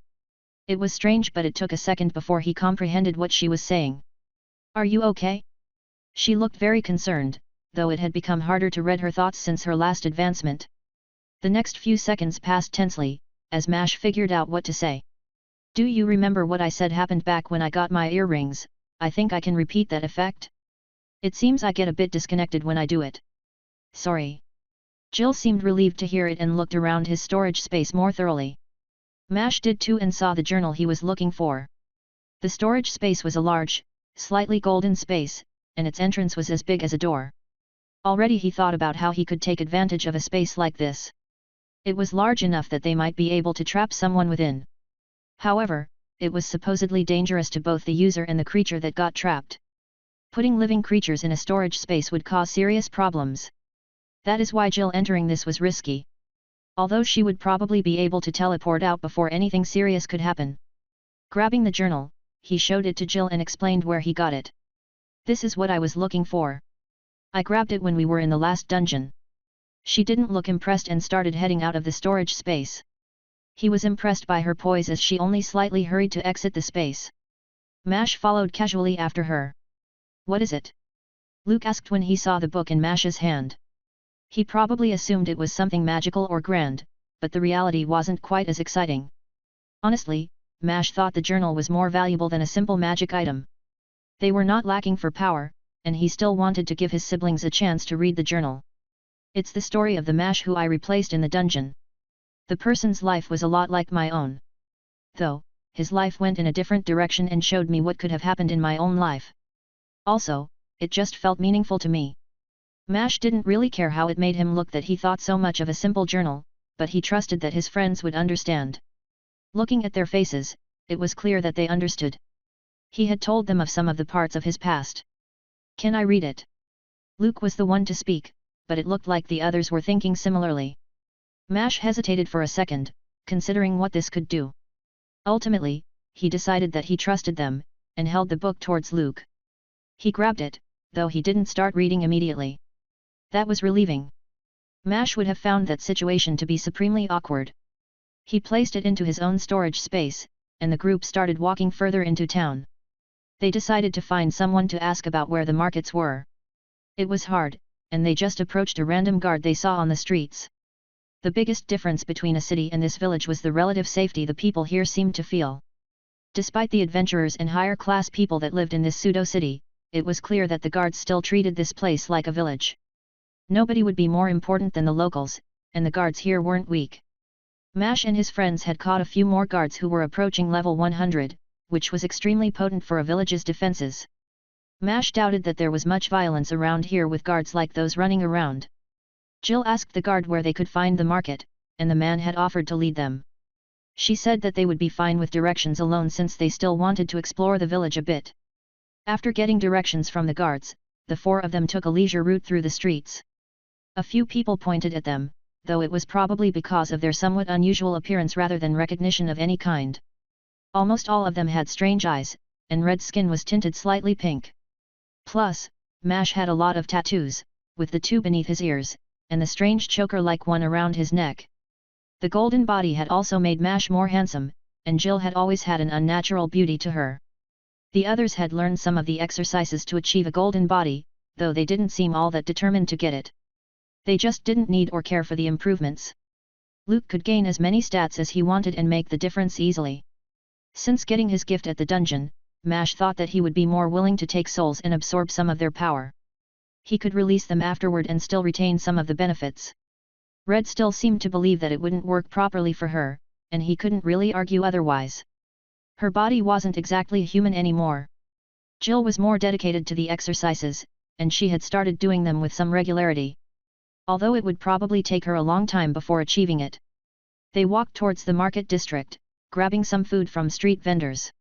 It was strange, but it took a second before he comprehended what she was saying. Are you okay? She looked very concerned, though it had become harder to read her thoughts since her last advancement. The next few seconds passed tensely, as Mash figured out what to say. Do you remember what I said happened back when I got my earrings? I think I can repeat that effect. It seems I get a bit disconnected when I do it. Sorry. Jill seemed relieved to hear it and looked around his storage space more thoroughly. Mash did too and saw the journal he was looking for. The storage space was a large, slightly golden space, and its entrance was as big as a door. Already he thought about how he could take advantage of a space like this. It was large enough that they might be able to trap someone within. However, it was supposedly dangerous to both the user and the creature that got trapped. Putting living creatures in a storage space would cause serious problems. That is why Jill entering this was risky. Although she would probably be able to teleport out before anything serious could happen. Grabbing the journal, he showed it to Jill and explained where he got it. This is what I was looking for. I grabbed it when we were in the last dungeon. She didn't look impressed and started heading out of the storage space. He was impressed by her poise as she only slightly hurried to exit the space. Mash followed casually after her. What is it? Luke asked when he saw the book in Mash's hand. He probably assumed it was something magical or grand, but the reality wasn't quite as exciting. Honestly, Mash thought the journal was more valuable than a simple magic item. They were not lacking for power, and he still wanted to give his siblings a chance to read the journal. It's the story of the Mash who I replaced in the dungeon. The person's life was a lot like my own. Though, his life went in a different direction and showed me what could have happened in my own life. Also, it just felt meaningful to me. Mash didn't really care how it made him look that he thought so much of a simple journal, but he trusted that his friends would understand. Looking at their faces, it was clear that they understood. He had told them of some of the parts of his past. "Can I read it?" Luke was the one to speak, but it looked like the others were thinking similarly. Mash hesitated for a second, considering what this could do. Ultimately, he decided that he trusted them, and held the book towards Luke. He grabbed it, though he didn't start reading immediately. That was relieving. Mash would have found that situation to be supremely awkward. He placed it into his own storage space, and the group started walking further into town. They decided to find someone to ask about where the markets were. It was hard, and they just approached a random guard they saw on the streets. The biggest difference between a city and this village was the relative safety the people here seemed to feel. Despite the adventurers and higher-class people that lived in this pseudo-city, it was clear that the guards still treated this place like a village. Nobody would be more important than the locals, and the guards here weren't weak. Mash and his friends had caught a few more guards who were approaching level 100, which was extremely potent for a village's defenses. Mash doubted that there was much violence around here with guards like those running around. Jill asked the guard where they could find the market, and the man had offered to lead them. She said that they would be fine with directions alone since they still wanted to explore the village a bit. After getting directions from the guards, the four of them took a leisure route through the streets. A few people pointed at them, though it was probably because of their somewhat unusual appearance rather than recognition of any kind. Almost all of them had strange eyes, and red skin was tinted slightly pink. Plus, Mash had a lot of tattoos, with the two beneath his ears, and the strange choker-like one around his neck. The golden body had also made Mash more handsome, and Jill had always had an unnatural beauty to her. The others had learned some of the exercises to achieve a golden body, though they didn't seem all that determined to get it. They just didn't need or care for the improvements. Luke could gain as many stats as he wanted and make the difference easily. Since getting his gift at the dungeon, Mash thought that he would be more willing to take souls and absorb some of their power. He could release them afterward and still retain some of the benefits. Red still seemed to believe that it wouldn't work properly for her, and he couldn't really argue otherwise. Her body wasn't exactly human anymore. Jill was more dedicated to the exercises, and she had started doing them with some regularity. Although it would probably take her a long time before achieving it. They walked towards the market district, grabbing some food from street vendors.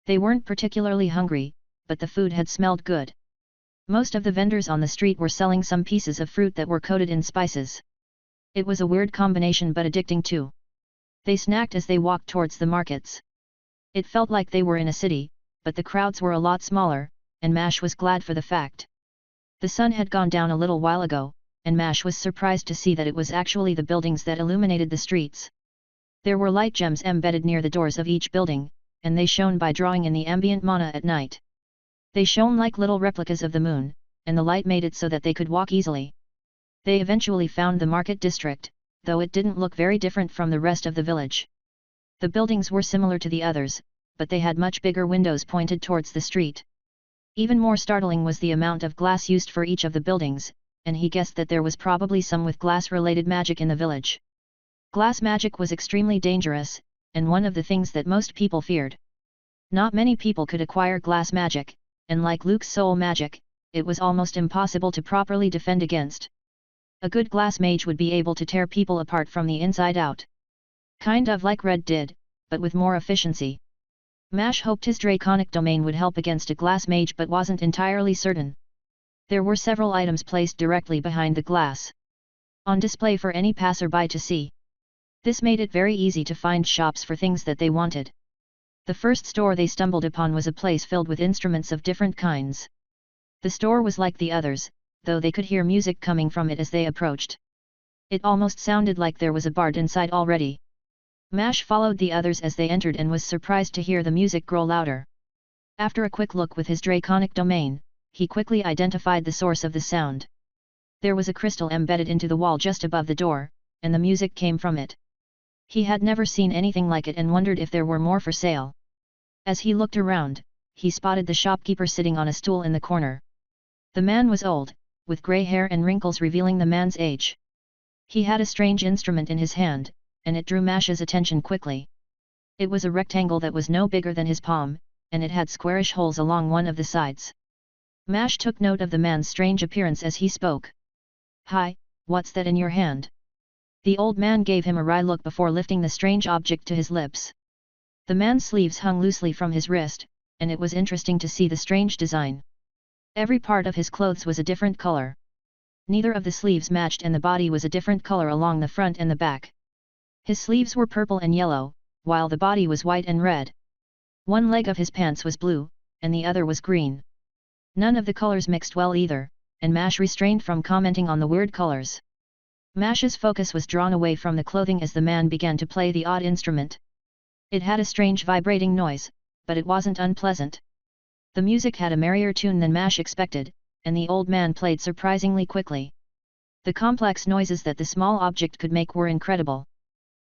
They weren't particularly hungry, but the food had smelled good. Most of the vendors on the street were selling some pieces of fruit that were coated in spices. It was a weird combination but addicting too. They snacked as they walked towards the markets. It felt like they were in a city, but the crowds were a lot smaller, and Mash was glad for the fact. The sun had gone down a little while ago, and Mash was surprised to see that it was actually the buildings that illuminated the streets. There were light gems embedded near the doors of each building, and they shone by drawing in the ambient mana at night. They shone like little replicas of the moon, and the light made it so that they could walk easily. They eventually found the market district, though it didn't look very different from the rest of the village. The buildings were similar to the others, but they had much bigger windows pointed towards the street. Even more startling was the amount of glass used for each of the buildings, and he guessed that there was probably some with glass-related magic in the village. Glass magic was extremely dangerous, and one of the things that most people feared. Not many people could acquire glass magic, and like Luke's soul magic, it was almost impossible to properly defend against. A good glass mage would be able to tear people apart from the inside out. Kind of like Red did, but with more efficiency. Mash hoped his draconic domain would help against a glass mage but wasn't entirely certain. There were several items placed directly behind the glass, on display for any passerby to see. This made it very easy to find shops for things that they wanted. The first store they stumbled upon was a place filled with instruments of different kinds. The store was like the others, though they could hear music coming from it as they approached. It almost sounded like there was a bard inside already. Mash followed the others as they entered and was surprised to hear the music grow louder. After a quick look with his draconic domain, he quickly identified the source of the sound. There was a crystal embedded into the wall just above the door, and the music came from it. He had never seen anything like it and wondered if there were more for sale. As he looked around, he spotted the shopkeeper sitting on a stool in the corner. The man was old, with grey hair and wrinkles revealing the man's age. He had a strange instrument in his hand, and it drew Mash's attention quickly. It was a rectangle that was no bigger than his palm, and it had squarish holes along one of the sides. Mash took note of the man's strange appearance as he spoke. "Hi, what's that in your hand?" The old man gave him a wry look before lifting the strange object to his lips. The man's sleeves hung loosely from his wrist, and it was interesting to see the strange design. Every part of his clothes was a different color. Neither of the sleeves matched and the body was a different color along the front and the back. His sleeves were purple and yellow, while the body was white and red. One leg of his pants was blue, and the other was green. None of the colors mixed well either, and Mash restrained from commenting on the weird colors. Mash's focus was drawn away from the clothing as the man began to play the odd instrument. It had a strange vibrating noise, but it wasn't unpleasant. The music had a merrier tune than Mash expected, and the old man played surprisingly quickly. The complex noises that the small object could make were incredible.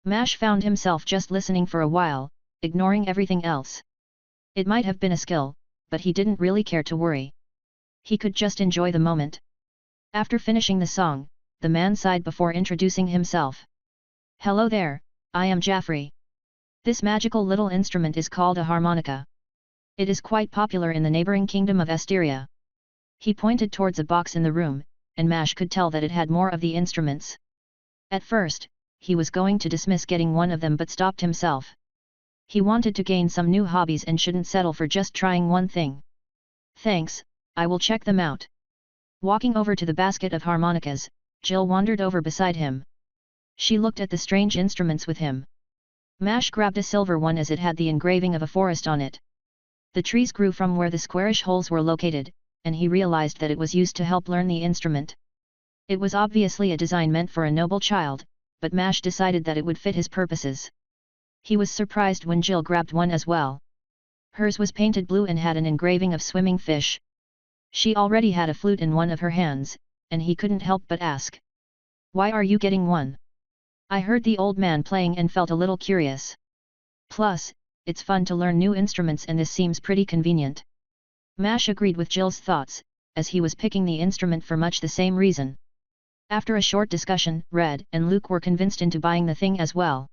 Mash found himself just listening for a while, ignoring everything else. It might have been a skill, but he didn't really care to worry. He could just enjoy the moment. After finishing the song, the man sighed before introducing himself. "Hello there, I am Jaffrey. This magical little instrument is called a harmonica. It is quite popular in the neighboring kingdom of Asteria." He pointed towards a box in the room, and Mash could tell that it had more of the instruments. At first, he was going to dismiss getting one of them but stopped himself. He wanted to gain some new hobbies and shouldn't settle for just trying one thing. "Thanks, I will check them out." Walking over to the basket of harmonicas, Jill wandered over beside him. She looked at the strange instruments with him. Mash grabbed a silver one as it had the engraving of a forest on it. The trees grew from where the squarish holes were located, and he realized that it was used to help learn the instrument. It was obviously a design meant for a noble child, but Mash decided that it would fit his purposes. He was surprised when Jill grabbed one as well. Hers was painted blue and had an engraving of swimming fish. She already had a flute in one of her hands, and he couldn't help but ask, "Why are you getting one?" "I heard the old man playing and felt a little curious. Plus, it's fun to learn new instruments and this seems pretty convenient." Mash agreed with Jill's thoughts, as he was picking the instrument for much the same reason. After a short discussion, Red and Luke were convinced into buying the thing as well.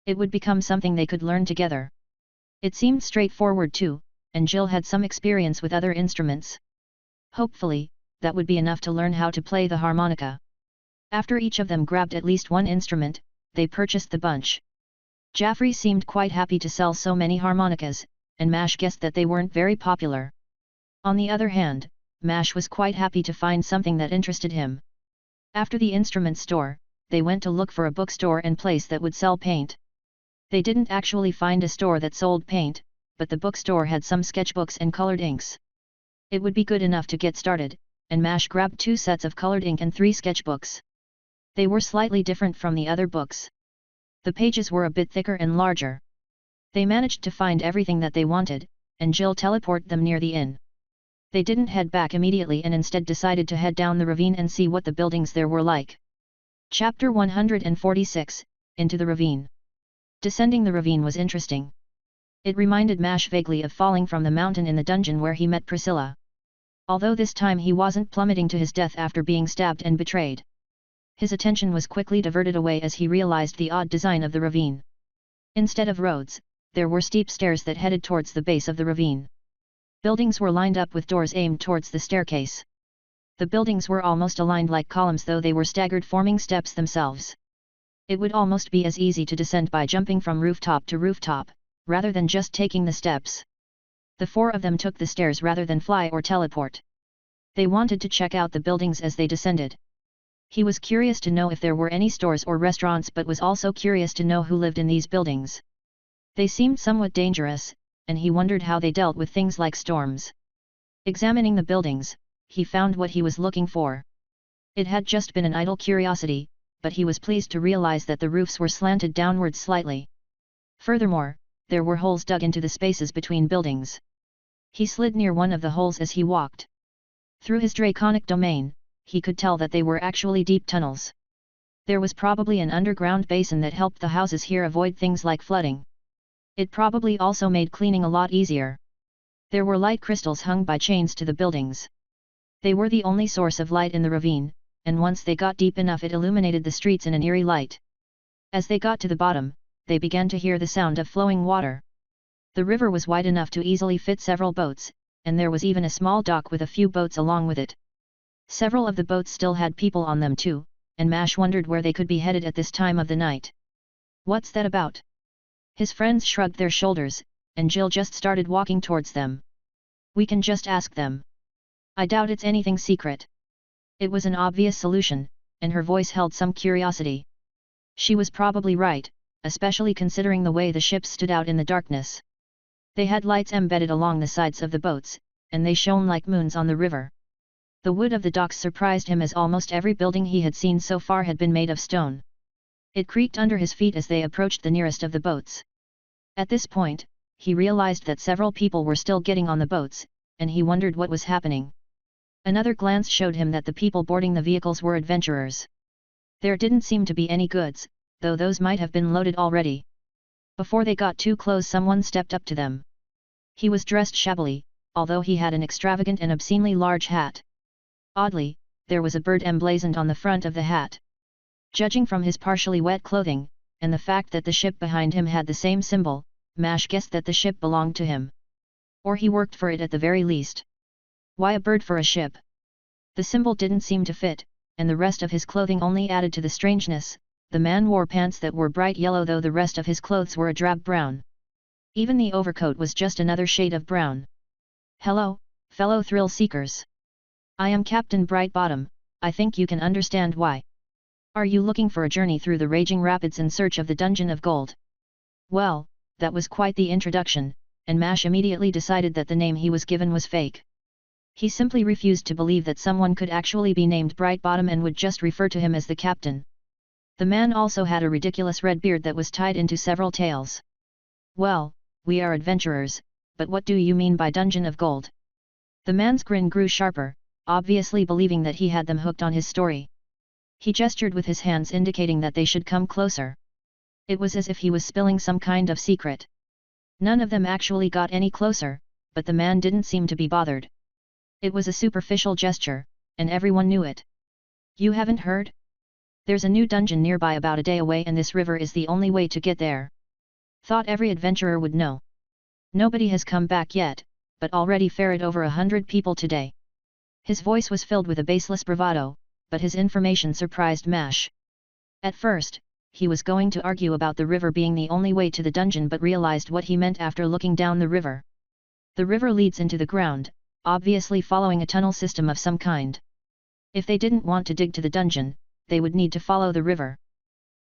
It would become something they could learn together. It seemed straightforward too, and Jill had some experience with other instruments. Hopefully, that would be enough to learn how to play the harmonica. After each of them grabbed at least one instrument, they purchased the bunch. Jaffrey seemed quite happy to sell so many harmonicas, and Mash guessed that they weren't very popular. On the other hand, Mash was quite happy to find something that interested him. After the instrument store, they went to look for a bookstore and place that would sell paint. They didn't actually find a store that sold paint, but the bookstore had some sketchbooks and colored inks. It would be good enough to get started, and Mash grabbed 2 sets of colored ink and 3 sketchbooks. They were slightly different from the other books. The pages were a bit thicker and larger. They managed to find everything that they wanted, and Jill teleported them near the inn. They didn't head back immediately and instead decided to head down the ravine and see what the buildings there were like. Chapter 146, Into the Ravine. Descending the ravine was interesting. It reminded Mash vaguely of falling from the mountain in the dungeon where he met Priscilla. Although this time he wasn't plummeting to his death after being stabbed and betrayed. His attention was quickly diverted away as he realized the odd design of the ravine. Instead of roads, there were steep stairs that headed towards the base of the ravine. Buildings were lined up with doors aimed towards the staircase. The buildings were almost aligned like columns, though they were staggered, forming steps themselves. It would almost be as easy to descend by jumping from rooftop to rooftop, rather than just taking the steps. The 4 of them took the stairs rather than fly or teleport. They wanted to check out the buildings as they descended. He was curious to know if there were any stores or restaurants, but was also curious to know who lived in these buildings. They seemed somewhat dangerous, and he wondered how they dealt with things like storms. Examining the buildings, he found what he was looking for. It had just been an idle curiosity, but he was pleased to realize that the roofs were slanted downwards slightly. Furthermore, there were holes dug into the spaces between buildings. He slid near one of the holes as he walked. Through his draconic domain, he could tell that they were actually deep tunnels. There was probably an underground basin that helped the houses here avoid things like flooding. It probably also made cleaning a lot easier. There were light crystals hung by chains to the buildings. They were the only source of light in the ravine, and once they got deep enough it illuminated the streets in an eerie light. As they got to the bottom, they began to hear the sound of flowing water. The river was wide enough to easily fit several boats, and there was even a small dock with a few boats along with it. Several of the boats still had people on them too, and Mash wondered where they could be headed at this time of the night. "What's that about?" His friends shrugged their shoulders, and Jill just started walking towards them. "We can just ask them. I doubt it's anything secret." It was an obvious solution, and her voice held some curiosity. She was probably right, especially considering the way the ships stood out in the darkness. They had lights embedded along the sides of the boats, and they shone like moons on the river. The wood of the docks surprised him as almost every building he had seen so far had been made of stone. It creaked under his feet as they approached the nearest of the boats. At this point, he realized that several people were still getting on the boats, and he wondered what was happening. Another glance showed him that the people boarding the vehicles were adventurers. There didn't seem to be any goods, though those might have been loaded already. Before they got too close, someone stepped up to them. He was dressed shabbily, although he had an extravagant and obscenely large hat. Oddly, there was a bird emblazoned on the front of the hat. Judging from his partially wet clothing, and the fact that the ship behind him had the same symbol, Mash guessed that the ship belonged to him. Or he worked for it at the very least. Why a bird for a ship? The symbol didn't seem to fit, and the rest of his clothing only added to the strangeness. The man wore pants that were bright yellow, though the rest of his clothes were a drab brown. Even the overcoat was just another shade of brown. "Hello, fellow thrill seekers. I am Captain Brightbottom. I think you can understand why. Are you looking for a journey through the raging rapids in search of the Dungeon of Gold?" Well, that was quite the introduction, and Mash immediately decided that the name he was given was fake. He simply refused to believe that someone could actually be named Brightbottom and would just refer to him as the captain. The man also had a ridiculous red beard that was tied into several tails. "Well, we are adventurers, but what do you mean by Dungeon of Gold?" The man's grin grew sharper, obviously believing that he had them hooked on his story. He gestured with his hands indicating that they should come closer. It was as if he was spilling some kind of secret. None of them actually got any closer, but the man didn't seem to be bothered. It was a superficial gesture, and everyone knew it. "You haven't heard? There's a new dungeon nearby about a day away, and this river is the only way to get there. Thought every adventurer would know. Nobody has come back yet, but already ferried over 100 people today." His voice was filled with a baseless bravado, but his information surprised Mash. At first, he was going to argue about the river being the only way to the dungeon, but realized what he meant after looking down the river. The river leads into the ground, obviously following a tunnel system of some kind. If they didn't want to dig to the dungeon, they would need to follow the river.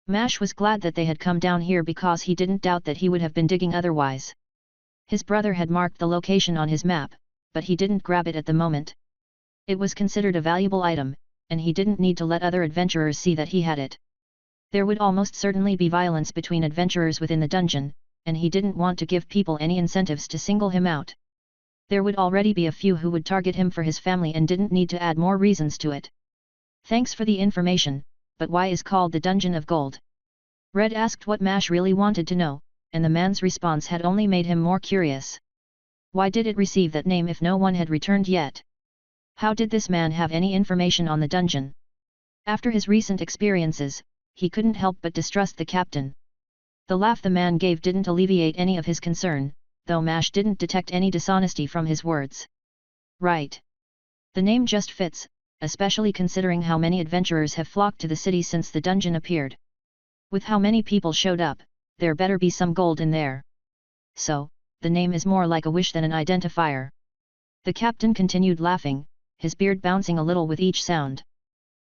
Mash was glad that they had come down here because he didn't doubt that he would have been digging otherwise. His brother had marked the location on his map, but he didn't grab it at the moment. It was considered a valuable item, and he didn't need to let other adventurers see that he had it. There would almost certainly be violence between adventurers within the dungeon, and he didn't want to give people any incentives to single him out. There would already be a few who would target him for his family and didn't need to add more reasons to it. "Thanks for the information, but why is called the Dungeon of Gold?" Red asked what Mash really wanted to know, and the man's response had only made him more curious. Why did it receive that name if no one had returned yet? How did this man have any information on the dungeon? After his recent experiences, he couldn't help but distrust the captain. The laugh the man gave didn't alleviate any of his concern, though Mash didn't detect any dishonesty from his words. "Right. The name just fits, especially considering how many adventurers have flocked to the city since the dungeon appeared. With how many people showed up, there better be some gold in there. So, the name is more like a wish than an identifier." The captain continued laughing, his beard bouncing a little with each sound.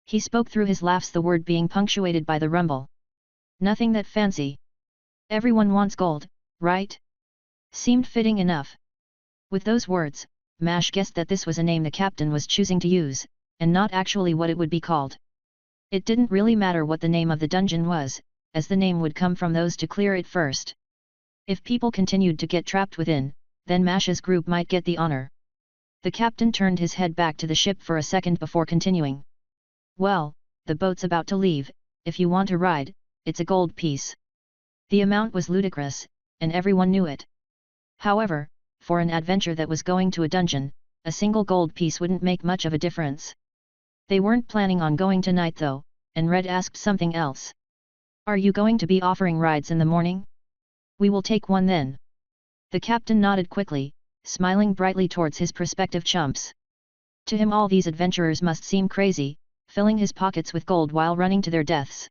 He spoke through his laughs, the word being punctuated by the rumble. "Nothing that fancy. Everyone wants gold, right?" Seemed fitting enough. With those words, Mash guessed that this was a name the captain was choosing to use, and not actually what it would be called. It didn't really matter what the name of the dungeon was, as the name would come from those to clear it first. If people continued to get trapped within, then Mash's group might get the honor. The captain turned his head back to the ship for a second before continuing. "Well, the boat's about to leave. If you want a ride, it's a gold piece." The amount was ludicrous, and everyone knew it. However, for an adventure that was going to a dungeon, a single gold piece wouldn't make much of a difference. They weren't planning on going tonight though, and Red asked something else. "Are you going to be offering rides in the morning?" "We will take one then." The captain nodded quickly, smiling brightly towards his prospective chumps. To him all these adventurers must seem crazy, filling his pockets with gold while running to their deaths.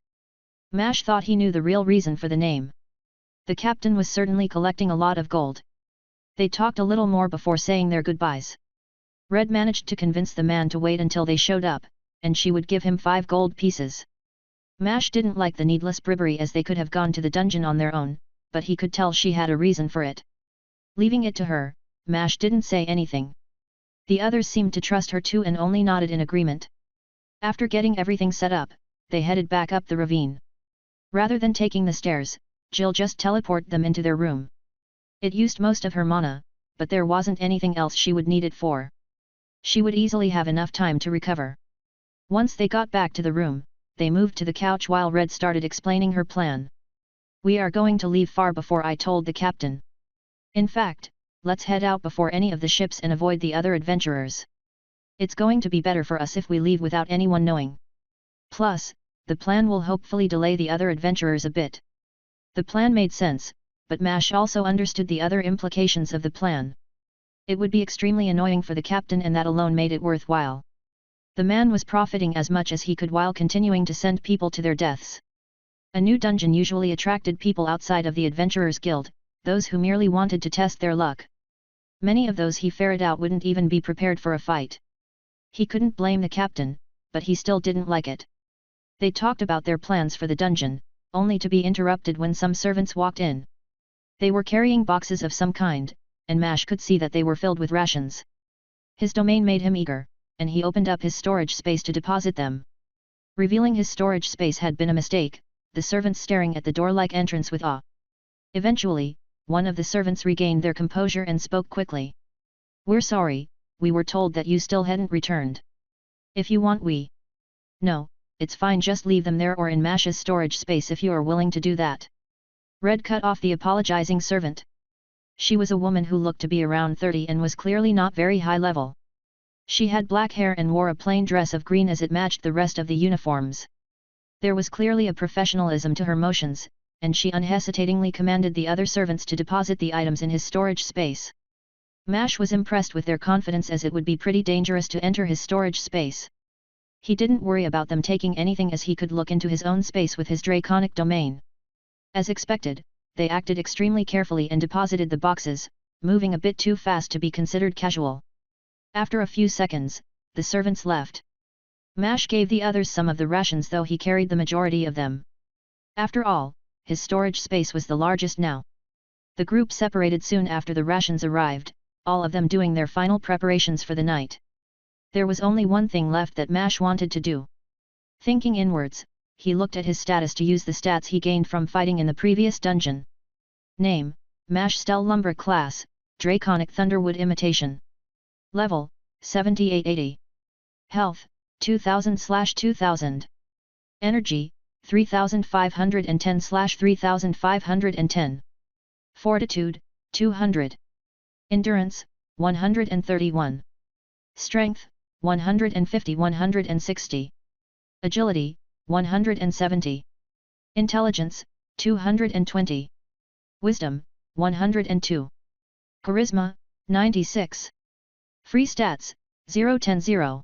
Mash thought he knew the real reason for the name. The captain was certainly collecting a lot of gold. They talked a little more before saying their goodbyes. Red managed to convince the man to wait until they showed up, and she would give him 5 gold pieces. Mash didn't like the needless bribery as they could have gone to the dungeon on their own, but he could tell she had a reason for it. Leaving it to her, Mash didn't say anything. The others seemed to trust her too and only nodded in agreement. After getting everything set up, they headed back up the ravine. Rather than taking the stairs, Jill just teleported them into their room. It used most of her mana, but there wasn't anything else she would need it for. She would easily have enough time to recover. Once they got back to the room, they moved to the couch while Red started explaining her plan. "We are going to leave far before I told the captain. In fact, let's head out before any of the ships and avoid the other adventurers. It's going to be better for us if we leave without anyone knowing. Plus, the plan will hopefully delay the other adventurers a bit." The plan made sense, but Mash also understood the other implications of the plan. It would be extremely annoying for the captain and that alone made it worthwhile. The man was profiting as much as he could while continuing to send people to their deaths. A new dungeon usually attracted people outside of the Adventurers Guild, those who merely wanted to test their luck. Many of those he ferreted out wouldn't even be prepared for a fight. He couldn't blame the captain, but he still didn't like it. They talked about their plans for the dungeon, only to be interrupted when some servants walked in. They were carrying boxes of some kind, and Mash could see that they were filled with rations. His domain made him eager, and he opened up his storage space to deposit them. Revealing his storage space had been a mistake, the servants staring at the door-like entrance with awe. Eventually, one of the servants regained their composure and spoke quickly. "We're sorry, we were told that you still hadn't returned. If you want No, it's fine, just leave them there or in Mash's storage space if you are willing to do that." Red cut off the apologizing servant. She was a woman who looked to be around 30 and was clearly not very high level. She had black hair and wore a plain dress of green as it matched the rest of the uniforms. There was clearly a professionalism to her motions, and she unhesitatingly commanded the other servants to deposit the items in his storage space. Mash was impressed with their confidence as it would be pretty dangerous to enter his storage space. He didn't worry about them taking anything as he could look into his own space with his draconic domain. As expected, they acted extremely carefully and deposited the boxes, moving a bit too fast to be considered casual. After a few seconds, the servants left. Mash gave the others some of the rations though he carried the majority of them. After all, his storage space was the largest now. The group separated soon after the rations arrived, all of them doing their final preparations for the night. There was only one thing left that Mash wanted to do. Thinking inwards, he looked at his status to use the stats he gained from fighting in the previous dungeon. Name, Mash Stel Lumber Class, Draconic Thunderwood Imitation. Level, 7880. Health, 2000/2000. Energy, 3510/3510. Fortitude, 200. Endurance, 131. Strength, 150/160. Agility, 170. Intelligence, 220. Wisdom, 102. Charisma, 96. Free stats, 0/10.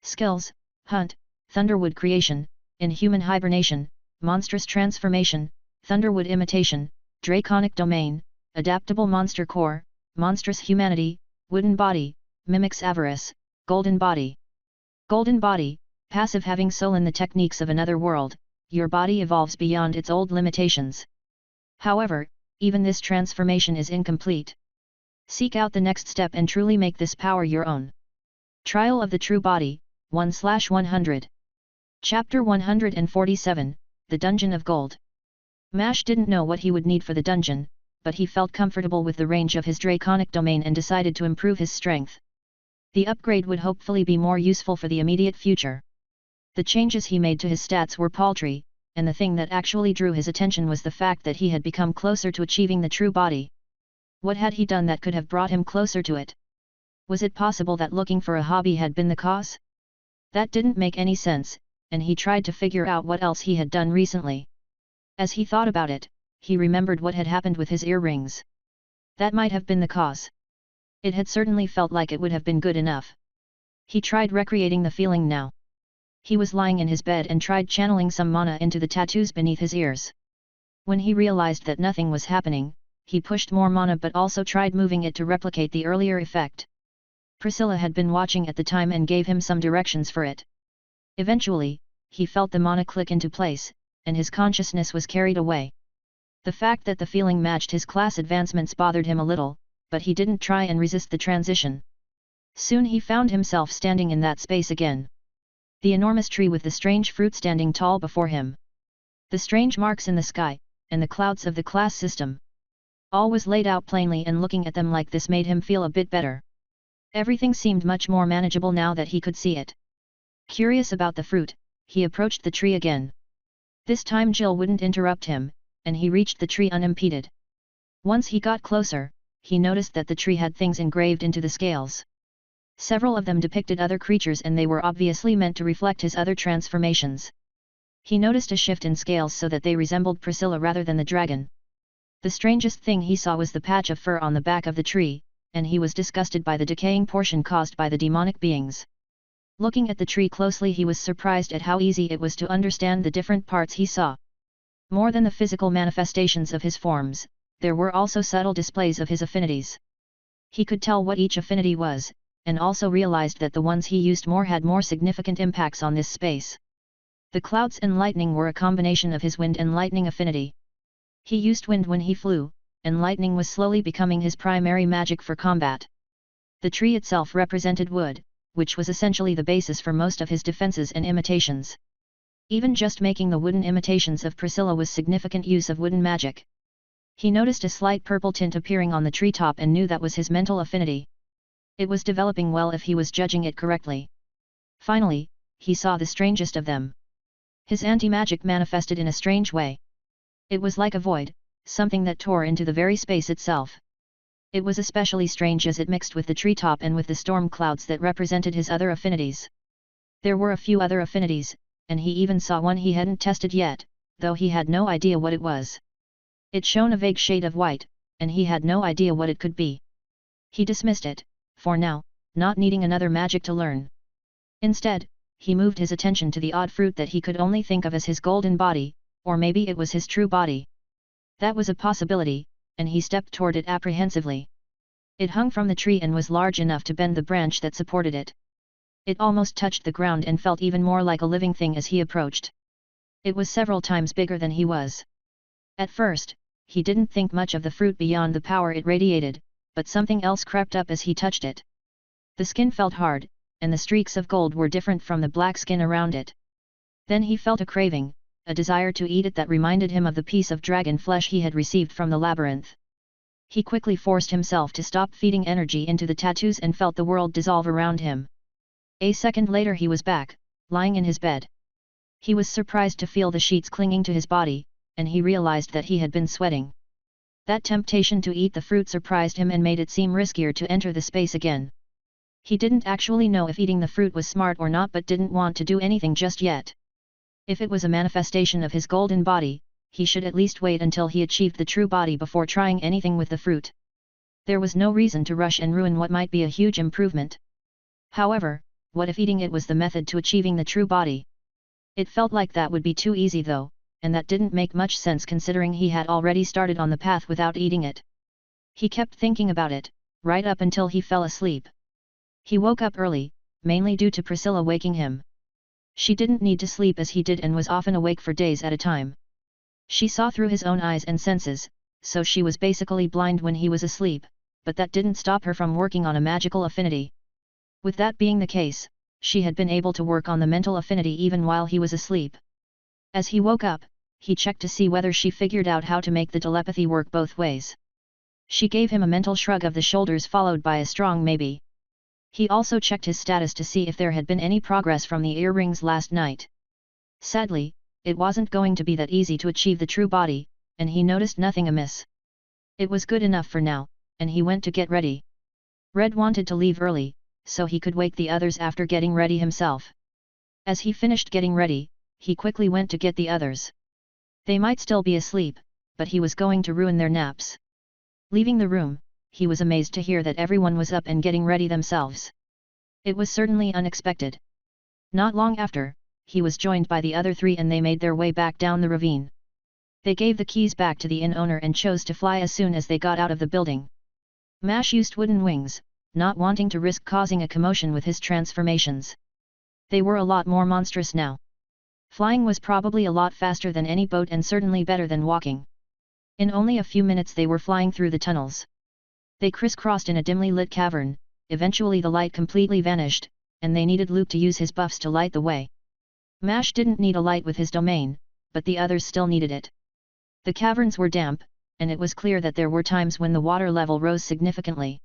Skills, Hunt, Thunderwood Creation, Inhuman Hibernation, Monstrous Transformation, Thunderwood Imitation, Draconic Domain, Adaptable Monster Core, Monstrous Humanity, Wooden Body, Mimics Avarice, Golden Body. Golden Body, passive having soul in the techniques of another world, your body evolves beyond its old limitations. However, even this transformation is incomplete. Seek out the next step and truly make this power your own. Trial of the True Body, 1/100. Chapter 147, The Dungeon of Gold. Mash didn't know what he would need for the dungeon, but he felt comfortable with the range of his draconic domain and decided to improve his strength. The upgrade would hopefully be more useful for the immediate future. The changes he made to his stats were paltry, and the thing that actually drew his attention was the fact that he had become closer to achieving the true body. What had he done that could have brought him closer to it? Was it possible that looking for a hobby had been the cause? That didn't make any sense, and he tried to figure out what else he had done recently. As he thought about it, he remembered what had happened with his earrings. That might have been the cause. It had certainly felt like it would have been good enough. He tried recreating the feeling now. He was lying in his bed and tried channeling some mana into the tattoos beneath his ears. When he realized that nothing was happening, he pushed more mana but also tried moving it to replicate the earlier effect. Priscilla had been watching at the time and gave him some directions for it. Eventually, he felt the mana click into place, and his consciousness was carried away. The fact that the feeling matched his class advancements bothered him a little, but he didn't try and resist the transition. Soon he found himself standing in that space again. The enormous tree with the strange fruit standing tall before him. The strange marks in the sky, and the clouds of the class system. All was laid out plainly, and looking at them like this made him feel a bit better. Everything seemed much more manageable now that he could see it. Curious about the fruit, he approached the tree again. This time Jill wouldn't interrupt him, and he reached the tree unimpeded. Once he got closer, he noticed that the tree had things engraved into the scales. Several of them depicted other creatures, and they were obviously meant to reflect his other transformations. He noticed a shift in scales so that they resembled Priscilla rather than the dragon. The strangest thing he saw was the patch of fur on the back of the tree, and he was disgusted by the decaying portion caused by the demonic beings. Looking at the tree closely, he was surprised at how easy it was to understand the different parts he saw. More than the physical manifestations of his forms, there were also subtle displays of his affinities. He could tell what each affinity was, and also realized that the ones he used more had more significant impacts on this space. The clouds and lightning were a combination of his wind and lightning affinity. He used wind when he flew, and lightning was slowly becoming his primary magic for combat. The tree itself represented wood, which was essentially the basis for most of his defenses and imitations. Even just making the wooden imitations of Priscilla was significant use of wooden magic. He noticed a slight purple tint appearing on the treetop and knew that was his mental affinity. It was developing well if he was judging it correctly. Finally, he saw the strangest of them. His anti-magic manifested in a strange way. It was like a void, something that tore into the very space itself. It was especially strange as it mixed with the treetop and with the storm clouds that represented his other affinities. There were a few other affinities, and he even saw one he hadn't tested yet, though he had no idea what it was. It shone a vague shade of white, and he had no idea what it could be. He dismissed it, for now, not needing another magic to learn. Instead, he moved his attention to the odd fruit that he could only think of as his golden body, or maybe it was his true body. That was a possibility, and he stepped toward it apprehensively. It hung from the tree and was large enough to bend the branch that supported it. It almost touched the ground and felt even more like a living thing as he approached. It was several times bigger than he was. At first, he didn't think much of the fruit beyond the power it radiated, but something else crept up as he touched it. The skin felt hard, and the streaks of gold were different from the black skin around it. Then he felt a craving, a desire to eat it that reminded him of the piece of dragon flesh he had received from the labyrinth. He quickly forced himself to stop feeding energy into the tattoos and felt the world dissolve around him. A second later he was back, lying in his bed. He was surprised to feel the sheets clinging to his body, and he realized that he had been sweating. That temptation to eat the fruit surprised him and made it seem riskier to enter the space again. He didn't actually know if eating the fruit was smart or not, but didn't want to do anything just yet. If it was a manifestation of his golden body, he should at least wait until he achieved the true body before trying anything with the fruit. There was no reason to rush and ruin what might be a huge improvement. However, what if eating it was the method to achieving the true body? It felt like that would be too easy though, and that didn't make much sense considering he had already started on the path without eating it. He kept thinking about it, right up until he fell asleep. He woke up early, mainly due to Priscilla waking him. She didn't need to sleep as he did and was often awake for days at a time. She saw through his own eyes and senses, so she was basically blind when he was asleep, but that didn't stop her from working on a magical affinity. With that being the case, she had been able to work on the mental affinity even while he was asleep. As he woke up, he checked to see whether she figured out how to make the telepathy work both ways. She gave him a mental shrug of the shoulders followed by a strong maybe. He also checked his status to see if there had been any progress from the earrings last night. Sadly, it wasn't going to be that easy to achieve the true body, and he noticed nothing amiss. It was good enough for now, and he went to get ready. Red wanted to leave early, so he could wake the others after getting ready himself. As he finished getting ready, he quickly went to get the others. They might still be asleep, but he was going to ruin their naps. Leaving the room, he was amazed to hear that everyone was up and getting ready themselves. It was certainly unexpected. Not long after, he was joined by the other three and they made their way back down the ravine. They gave the keys back to the inn owner and chose to fly as soon as they got out of the building. Mash used wooden wings, not wanting to risk causing a commotion with his transformations. They were a lot more monstrous now. Flying was probably a lot faster than any boat and certainly better than walking. In only a few minutes they were flying through the tunnels. They crisscrossed in a dimly lit cavern, eventually the light completely vanished, and they needed Luke to use his buffs to light the way. Mash didn't need a light with his domain, but the others still needed it. The caverns were damp, and it was clear that there were times when the water level rose significantly.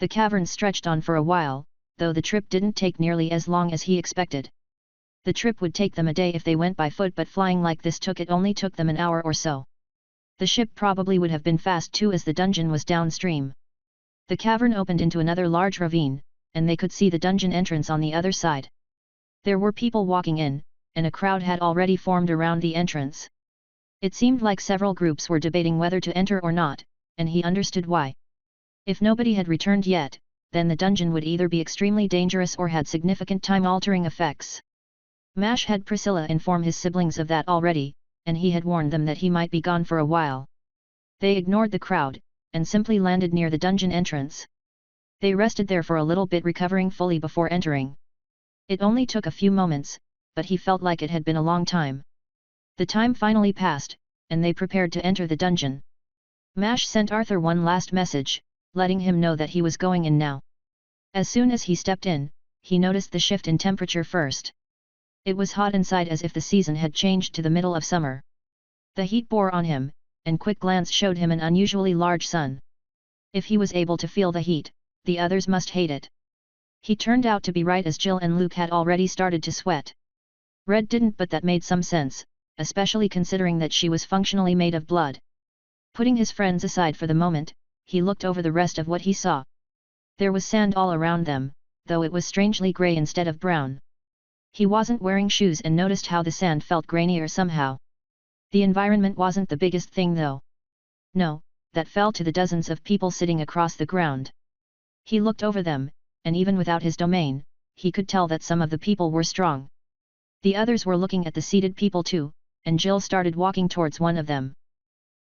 The caverns stretched on for a while, though the trip didn't take nearly as long as he expected. The trip would take them a day if they went by foot, but flying like this only took them an hour or so. The ship probably would have been fast too as the dungeon was downstream. The cavern opened into another large ravine, and they could see the dungeon entrance on the other side. There were people walking in, and a crowd had already formed around the entrance. It seemed like several groups were debating whether to enter or not, and he understood why. If nobody had returned yet, then the dungeon would either be extremely dangerous or had significant time-altering effects. Mash had Priscilla inform his siblings of that already, and he had warned them that he might be gone for a while. They ignored the crowd, and simply landed near the dungeon entrance. They rested there for a little bit, recovering fully before entering. It only took a few moments, but he felt like it had been a long time. The time finally passed, and they prepared to enter the dungeon. Mash sent Arthur one last message, letting him know that he was going in now. As soon as he stepped in, he noticed the shift in temperature first. It was hot inside, as if the season had changed to the middle of summer. The heat bore on him, and quick glance showed him an unusually large sun. If he was able to feel the heat, the others must hate it. He turned out to be right, as Jill and Luke had already started to sweat. Red didn't, but that made some sense, especially considering that she was functionally made of blood. Putting his friends aside for the moment, he looked over the rest of what he saw. There was sand all around them, though it was strangely grey instead of brown. He wasn't wearing shoes and noticed how the sand felt grainier somehow. The environment wasn't the biggest thing though. No, that fell to the dozens of people sitting across the ground. He looked over them, and even without his domain, he could tell that some of the people were strong. The others were looking at the seated people too, and Jill started walking towards one of them.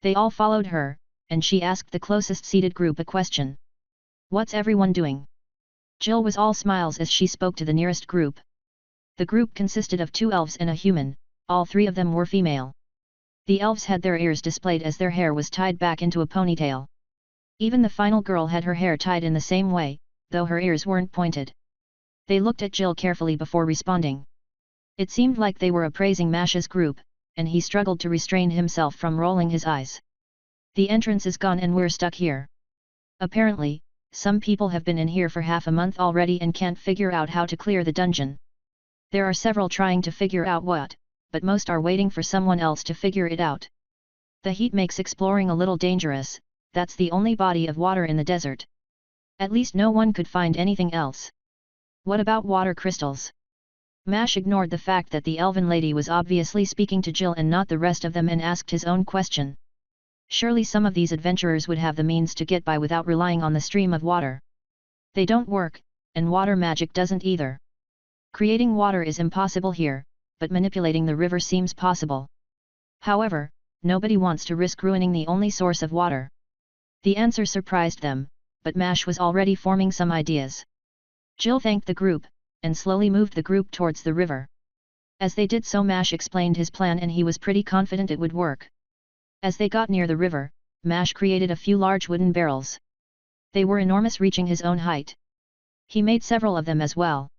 They all followed her, and she asked the closest seated group a question. "What's everyone doing?" Jill was all smiles as she spoke to the nearest group. The group consisted of 2 elves and a human, all 3 of them were female. The elves had their ears displayed as their hair was tied back into a ponytail. Even the final girl had her hair tied in the same way, though her ears weren't pointed. They looked at Jill carefully before responding. It seemed like they were appraising Mash's group, and he struggled to restrain himself from rolling his eyes. "The entrance is gone and we're stuck here. Apparently, some people have been in here for half a month already and can't figure out how to clear the dungeon. There are several trying to figure out what, but most are waiting for someone else to figure it out. The heat makes exploring a little dangerous, that's the only body of water in the desert. At least no one could find anything else. What about water crystals?" Mash ignored the fact that the elven lady was obviously speaking to Jill and not the rest of them and asked his own question. Surely some of these adventurers would have the means to get by without relying on the stream of water. They don't work, and water magic doesn't either. Creating water is impossible here, but manipulating the river seems possible. However, nobody wants to risk ruining the only source of water. The answer surprised them, but Mash was already forming some ideas. Jill thanked the group, and slowly moved the group towards the river. As they did so, Mash explained his plan and he was pretty confident it would work. As they got near the river, Mash created a few large wooden barrels. They were enormous, reaching his own height. He made several of them as well.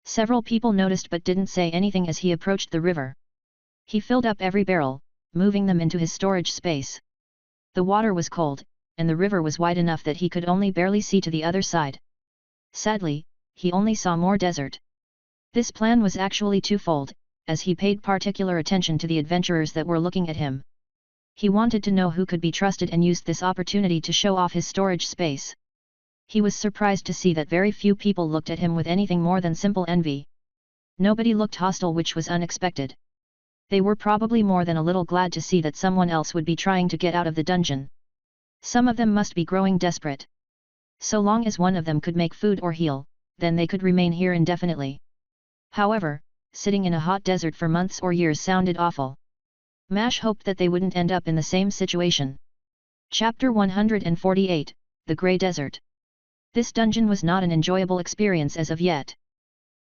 Several people noticed but didn't say anything as he approached the river. He filled up every barrel, moving them into his storage space. The water was cold, and the river was wide enough that he could only barely see to the other side. Sadly, he only saw more desert. This plan was actually twofold, as he paid particular attention to the adventurers that were looking at him. He wanted to know who could be trusted and used this opportunity to show off his storage space. He was surprised to see that very few people looked at him with anything more than simple envy. Nobody looked hostile, which was unexpected. They were probably more than a little glad to see that someone else would be trying to get out of the dungeon. Some of them must be growing desperate. So long as one of them could make food or heal, then they could remain here indefinitely. However, sitting in a hot desert for months or years sounded awful. Mash hoped that they wouldn't end up in the same situation. Chapter 148, The Grey Desert. This dungeon was not an enjoyable experience as of yet.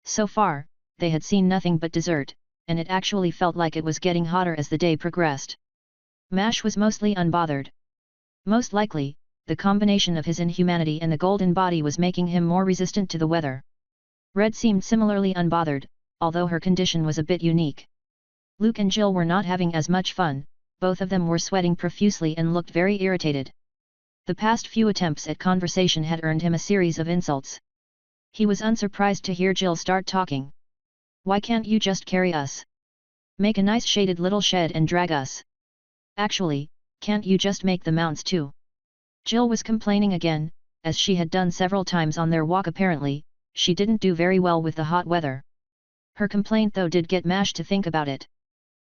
So far, they had seen nothing but desert, and it actually felt like it was getting hotter as the day progressed. Mash was mostly unbothered. Most likely, the combination of his inhumanity and the golden body was making him more resistant to the weather. Red seemed similarly unbothered, although her condition was a bit unique. Luke and Jill were not having as much fun, both of them were sweating profusely and looked very irritated. The past few attempts at conversation had earned him a series of insults. He was unsurprised to hear Jill start talking. "Why can't you just carry us? Make a nice shaded little shed and drag us. Actually, can't you just make the mounts too?" Jill was complaining again, as she had done several times on their walk. Apparently, she didn't do very well with the hot weather. Her complaint though did get Mash to think about it.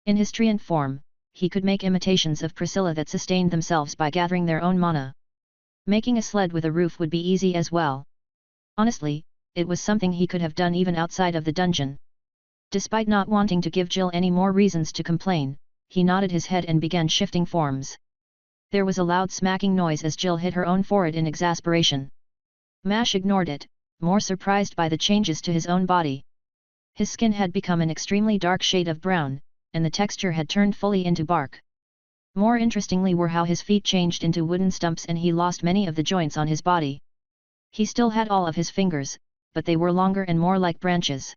In his treant form, he could make imitations of Priscilla that sustained themselves by gathering their own mana. Making a sled with a roof would be easy as well. Honestly, it was something he could have done even outside of the dungeon. Despite not wanting to give Jill any more reasons to complain, he nodded his head and began shifting forms. There was a loud smacking noise as Jill hit her own forehead in exasperation. Mash ignored it, more surprised by the changes to his own body. His skin had become an extremely dark shade of brown, and the texture had turned fully into bark. More interestingly were how his feet changed into wooden stumps and he lost many of the joints on his body. He still had all of his fingers, but they were longer and more like branches.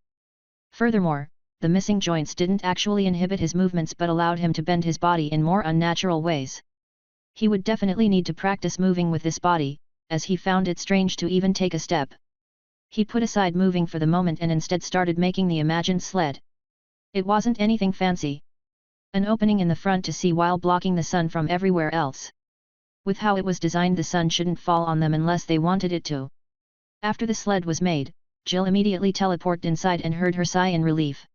Furthermore, the missing joints didn't actually inhibit his movements but allowed him to bend his body in more unnatural ways. He would definitely need to practice moving with this body, as he found it strange to even take a step. He put aside moving for the moment and instead started making the imagined sled. It wasn't anything fancy. An opening in the front to see while blocking the sun from everywhere else. With how it was designed, the sun shouldn't fall on them unless they wanted it to. After the sled was made, Jill immediately teleported inside and heard her sigh in relief.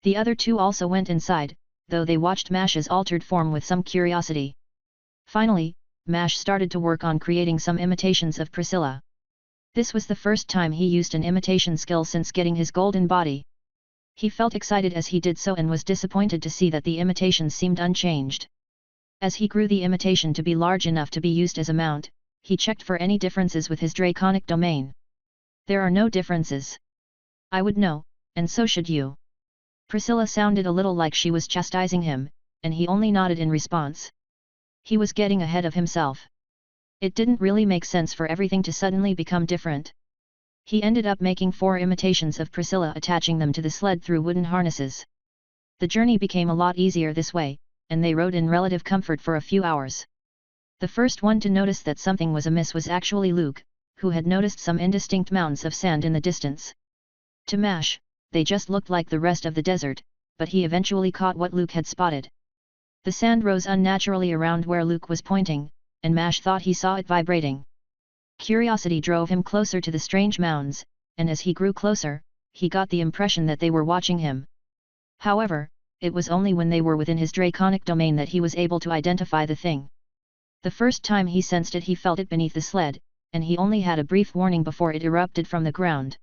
The other two also went inside, though they watched Mash's altered form with some curiosity. Finally, Mash started to work on creating some imitations of Priscilla. This was the first time he used an imitation skill since getting his golden body. He felt excited as he did so and was disappointed to see that the imitations seemed unchanged. As he grew the imitation to be large enough to be used as a mount, he checked for any differences with his draconic domain. There are no differences. I would know, and so should you. Priscilla sounded a little like she was chastising him, and he only nodded in response. He was getting ahead of himself. It didn't really make sense for everything to suddenly become different. He ended up making 4 imitations of Priscilla, attaching them to the sled through wooden harnesses. The journey became a lot easier this way, and they rode in relative comfort for a few hours. The first one to notice that something was amiss was actually Luke, who had noticed some indistinct mounds of sand in the distance. To Mash, they just looked like the rest of the desert, but he eventually caught what Luke had spotted. The sand rose unnaturally around where Luke was pointing, and Mash thought he saw it vibrating. Curiosity drove him closer to the strange mounds, and as he grew closer, he got the impression that they were watching him. However, it was only when they were within his draconic domain that he was able to identify the thing. The first time he sensed it, he felt it beneath the sled, and he only had a brief warning before it erupted from the ground.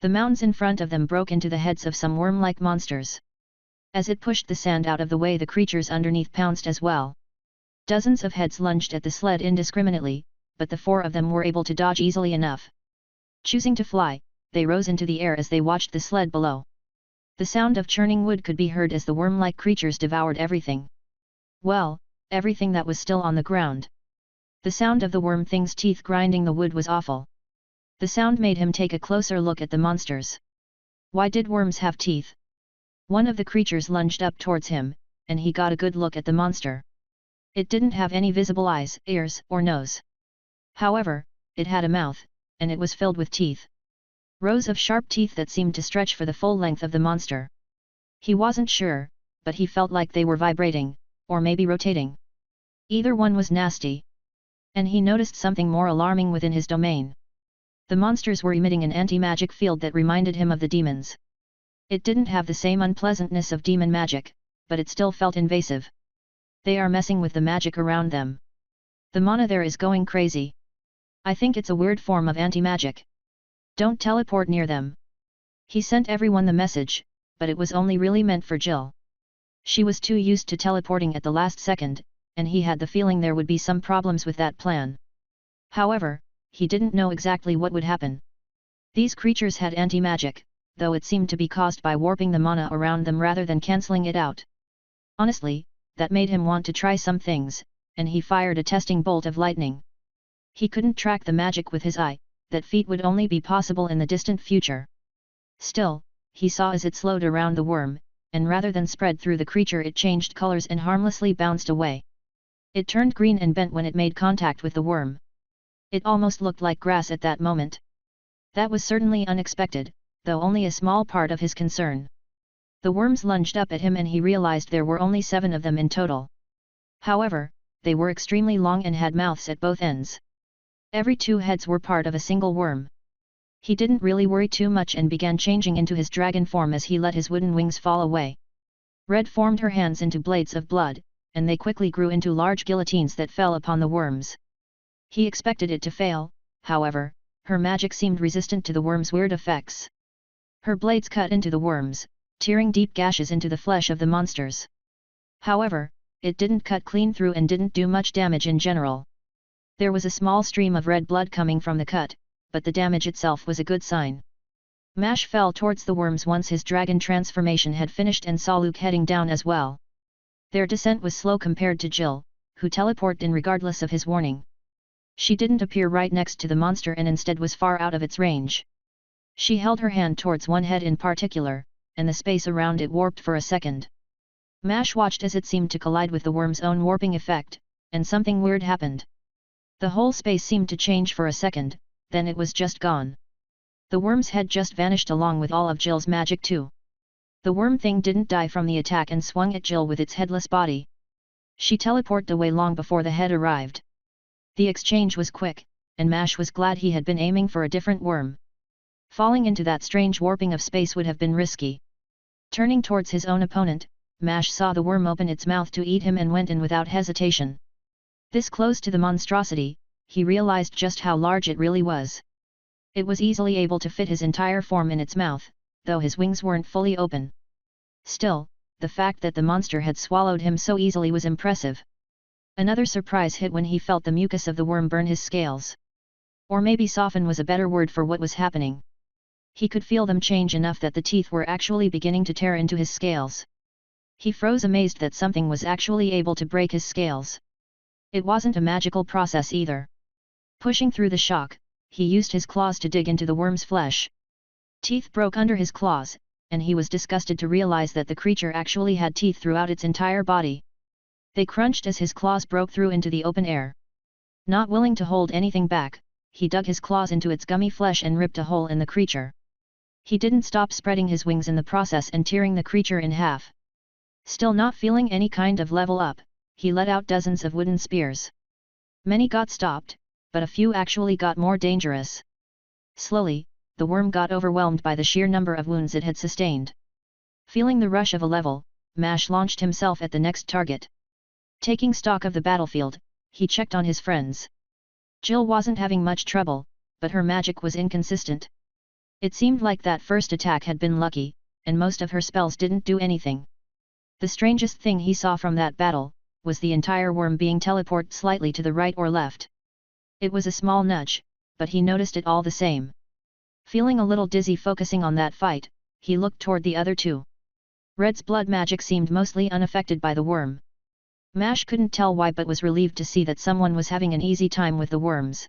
The mounds in front of them broke into the heads of some worm-like monsters. As it pushed the sand out of the way, the creatures underneath pounced as well. Dozens of heads lunged at the sled indiscriminately, but the 4 of them were able to dodge easily enough. Choosing to fly, they rose into the air as they watched the sled below. The sound of churning wood could be heard as the worm-like creatures devoured everything. Well, everything that was still on the ground. The sound of the worm thing's teeth grinding the wood was awful. The sound made him take a closer look at the monsters. Why did worms have teeth? One of the creatures lunged up towards him, and he got a good look at the monster. It didn't have any visible eyes, ears, or nose. However, it had a mouth, and it was filled with teeth. Rows of sharp teeth that seemed to stretch for the full length of the monster. He wasn't sure, but he felt like they were vibrating, or maybe rotating. Either one was nasty. And he noticed something more alarming within his domain. The monsters were emitting an anti-magic field that reminded him of the demons. It didn't have the same unpleasantness of demon magic, but it still felt invasive. They are messing with the magic around them. The mana there is going crazy. I think it's a weird form of anti-magic. Don't teleport near them. He sent everyone the message, but it was only really meant for Jill. She was too used to teleporting at the last second, and he had the feeling there would be some problems with that plan. However, he didn't know exactly what would happen. These creatures had anti-magic, though it seemed to be caused by warping the mana around them rather than cancelling it out. Honestly, that made him want to try some things, and he fired a testing bolt of lightning. He couldn't track the magic with his eye, that feat would only be possible in the distant future. Still, he saw as it slowed around the worm, and rather than spread through the creature it changed colors and harmlessly bounced away. It turned green and bent when it made contact with the worm. It almost looked like grass at that moment. That was certainly unexpected, though only a small part of his concern. The worms lunged up at him and he realized there were only 7 of them in total. However, they were extremely long and had mouths at both ends. Every 2 heads were part of a single worm. He didn't really worry too much and began changing into his dragon form as he let his wooden wings fall away. Red formed her hands into blades of blood, and they quickly grew into large guillotines that fell upon the worms. He expected it to fail, however, her magic seemed resistant to the worm's weird effects. Her blades cut into the worms, tearing deep gashes into the flesh of the monsters. However, it didn't cut clean through and didn't do much damage in general. There was a small stream of red blood coming from the cut, but the damage itself was a good sign. Mash fell towards the worms once his dragon transformation had finished and saw Luke heading down as well. Their descent was slow compared to Jill, who teleported in regardless of his warning. She didn't appear right next to the monster and instead was far out of its range. She held her hand towards one head in particular, and the space around it warped for a second. Mash watched as it seemed to collide with the worm's own warping effect, and something weird happened. The whole space seemed to change for a second, then it was just gone. The worm's head just vanished along with all of Jill's magic too. The worm thing didn't die from the attack and swung at Jill with its headless body. She teleported away long before the head arrived. The exchange was quick, and Mash was glad he had been aiming for a different worm. Falling into that strange warping of space would have been risky. Turning towards his own opponent, Mash saw the worm open its mouth to eat him and went in without hesitation. This close to the monstrosity, he realized just how large it really was. It was easily able to fit his entire form in its mouth, though his wings weren't fully open. Still, the fact that the monster had swallowed him so easily was impressive. Another surprise hit when he felt the mucus of the worm burn his scales. Or maybe soften was a better word for what was happening. He could feel them change enough that the teeth were actually beginning to tear into his scales. He froze amazed that something was actually able to break his scales. It wasn't a magical process either. Pushing through the shock, he used his claws to dig into the worm's flesh. Teeth broke under his claws, and he was disgusted to realize that the creature actually had teeth throughout its entire body. They crunched as his claws broke through into the open air. Not willing to hold anything back, he dug his claws into its gummy flesh and ripped a hole in the creature. He didn't stop spreading his wings in the process and tearing the creature in half. Still not feeling any kind of level up, he let out dozens of wooden spears. Many got stopped, but a few actually got more dangerous. Slowly, the worm got overwhelmed by the sheer number of wounds it had sustained. Feeling the rush of a level, Mash launched himself at the next target. Taking stock of the battlefield, he checked on his friends. Jill wasn't having much trouble, but her magic was inconsistent. It seemed like that first attack had been lucky, and most of her spells didn't do anything. The strangest thing he saw from that battle was the entire worm being teleported slightly to the right or left. It was a small nudge, but he noticed it all the same. Feeling a little dizzy focusing on that fight, he looked toward the other two. Red's blood magic seemed mostly unaffected by the worm. Mash couldn't tell why but was relieved to see that someone was having an easy time with the worms.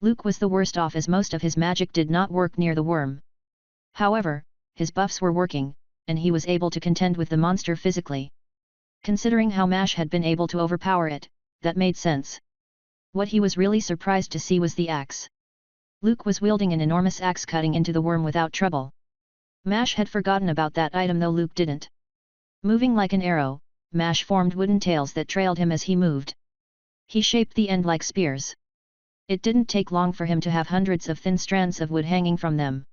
Luke was the worst off as most of his magic did not work near the worm. However, his buffs were working, and he was able to contend with the monster physically. Considering how Mash had been able to overpower it, that made sense. What he was really surprised to see was the axe. Luke was wielding an enormous axe cutting into the worm without trouble. Mash had forgotten about that item though Luke didn't. Moving like an arrow, Mash formed wooden tails that trailed him as he moved. He shaped the end like spears. It didn't take long for him to have hundreds of thin strands of wood hanging from them.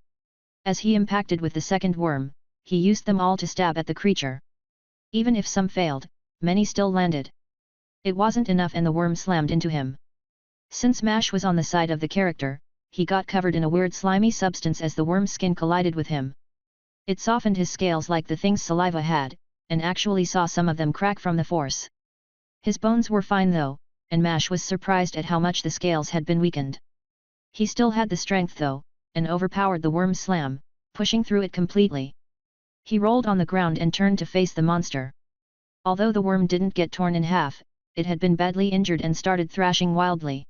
As he impacted with the second worm, he used them all to stab at the creature. Even if some failed, many still landed. It wasn't enough and the worm slammed into him. Since Mash was on the side of the character, he got covered in a weird slimy substance as the worm's skin collided with him. It softened his scales like the thing's saliva had, and actually saw some of them crack from the force. His bones were fine though, and Mash was surprised at how much the scales had been weakened. He still had the strength though, and overpowered the worm's slam, pushing through it completely. He rolled on the ground and turned to face the monster. Although the worm didn't get torn in half, it had been badly injured and started thrashing wildly.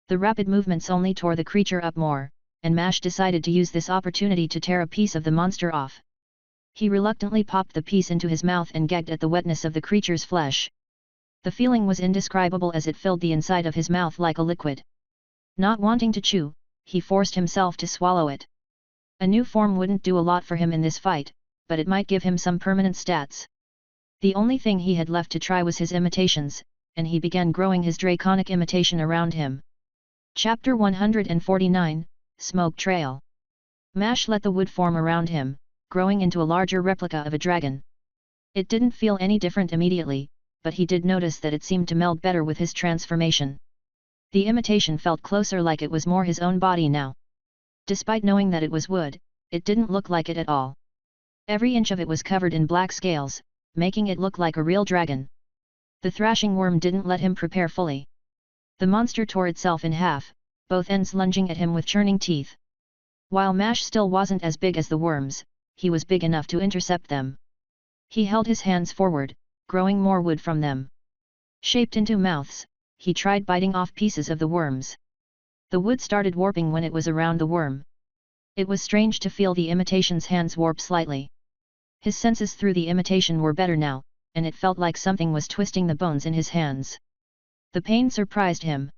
The rapid movements only tore the creature up more, and Mash decided to use this opportunity to tear a piece of the monster off. He reluctantly popped the piece into his mouth and gagged at the wetness of the creature's flesh. The feeling was indescribable as it filled the inside of his mouth like a liquid. Not wanting to chew, he forced himself to swallow it. A new form wouldn't do a lot for him in this fight, but it might give him some permanent stats. The only thing he had left to try was his imitations, and he began growing his draconic imitation around him. Chapter 149, Smoke Trail. Mash let the wood form around him, growing into a larger replica of a dragon. It didn't feel any different immediately, but he did notice that it seemed to meld better with his transformation. The imitation felt closer, like it was more his own body now. Despite knowing that it was wood, it didn't look like it at all. Every inch of it was covered in black scales, making it look like a real dragon. The thrashing worm didn't let him prepare fully. The monster tore itself in half, both ends lunging at him with churning teeth. While Mash still wasn't as big as the worms, he was big enough to intercept them. He held his hands forward, growing more wood from them. Shaped into mouths, he tried biting off pieces of the worms. The wood started warping when it was around the worm. It was strange to feel the imitation's hands warp slightly. His senses through the imitation were better now, and it felt like something was twisting the bones in his hands. The pain surprised him.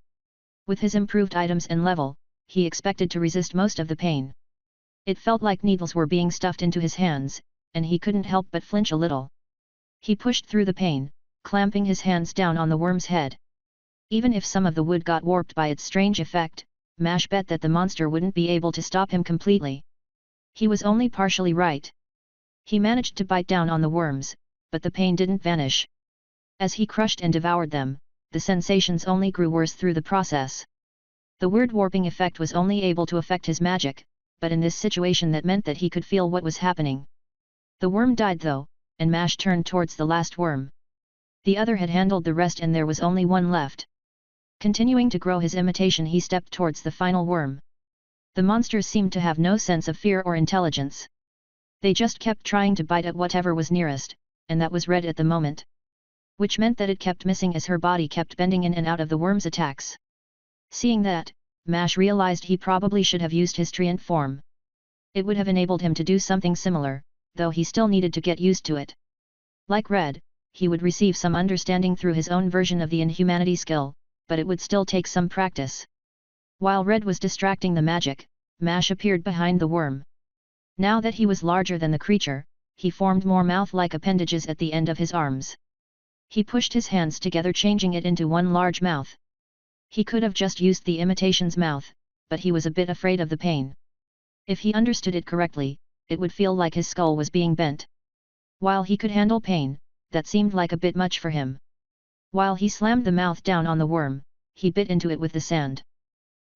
With his improved items and level, he expected to resist most of the pain. It felt like needles were being stuffed into his hands, and he couldn't help but flinch a little. He pushed through the pain, clamping his hands down on the worm's head. Even if some of the wood got warped by its strange effect, Mash bet that the monster wouldn't be able to stop him completely. He was only partially right. He managed to bite down on the worms, but the pain didn't vanish. As he crushed and devoured them, the sensations only grew worse through the process. The weird warping effect was only able to affect his magic, but in this situation that meant that he could feel what was happening. The worm died though, and Mash turned towards the last worm. The other had handled the rest and there was only one left. Continuing to grow his imitation, he stepped towards the final worm. The monsters seemed to have no sense of fear or intelligence. They just kept trying to bite at whatever was nearest, and that was Red at the moment. Which meant that it kept missing as her body kept bending in and out of the worm's attacks. Seeing that, Mash realized he probably should have used his treant form. It would have enabled him to do something similar, though he still needed to get used to it. Like Red, he would receive some understanding through his own version of the inhumanity skill, but it would still take some practice. While Red was distracting the magic, Mash appeared behind the worm. Now that he was larger than the creature, he formed more mouth-like appendages at the end of his arms. He pushed his hands together, changing it into one large mouth. He could have just used the imitation's mouth, but he was a bit afraid of the pain. If he understood it correctly, it would feel like his skull was being bent. While he could handle pain, that seemed like a bit much for him. While he slammed the mouth down on the worm, he bit into it with the sand.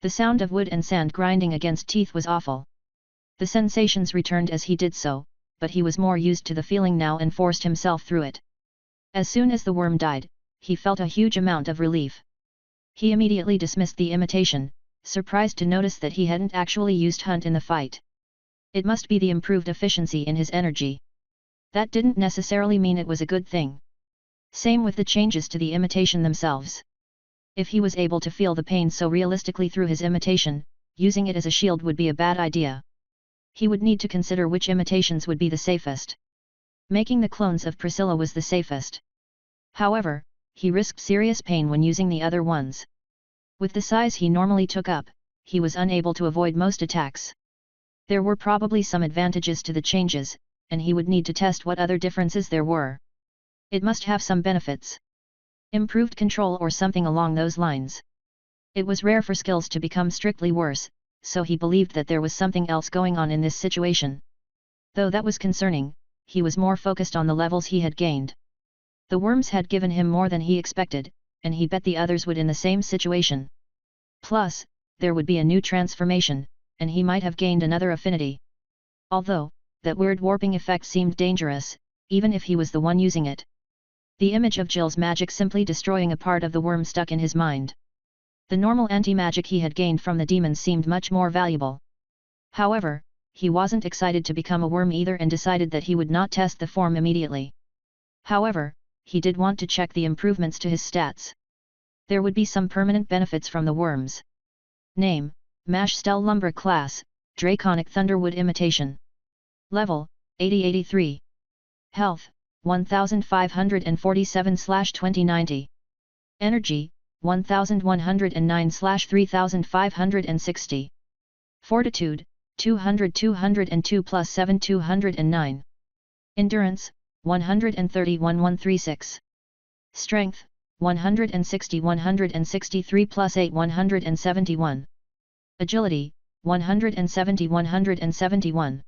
The sound of wood and sand grinding against teeth was awful. The sensations returned as he did so, but he was more used to the feeling now and forced himself through it. As soon as the worm died, he felt a huge amount of relief. He immediately dismissed the imitation, surprised to notice that he hadn't actually used Hunt in the fight. It must be the improved efficiency in his energy. That didn't necessarily mean it was a good thing. Same with the changes to the imitation themselves. If he was able to feel the pain so realistically through his imitation, using it as a shield would be a bad idea. He would need to consider which imitations would be the safest. Making the clones of Priscilla was the safest. However, he risked serious pain when using the other ones. With the size he normally took up, he was unable to avoid most attacks. There were probably some advantages to the changes, and he would need to test what other differences there were. It must have some benefits. Improved control or something along those lines. It was rare for skills to become strictly worse, so he believed that there was something else going on in this situation. Though that was concerning, he was more focused on the levels he had gained. The worms had given him more than he expected, and he bet the others would in the same situation. Plus, there would be a new transformation, and he might have gained another affinity. Although, that weird warping effect seemed dangerous, even if he was the one using it. The image of Jill's magic simply destroying a part of the worm stuck in his mind. The normal anti-magic he had gained from the demons seemed much more valuable. However, he wasn't excited to become a worm either and decided that he would not test the form immediately. However, he did want to check the improvements to his stats. There would be some permanent benefits from the worms. Name, Mash Stell Lumber Class, Draconic Thunderwood Imitation. Level, 8083. Health, 1547/2090. Energy, 1109/3560. Fortitude, 202 plus 7 209. Endurance, 131/136. Strength, 163 plus 8 171. Agility, 171.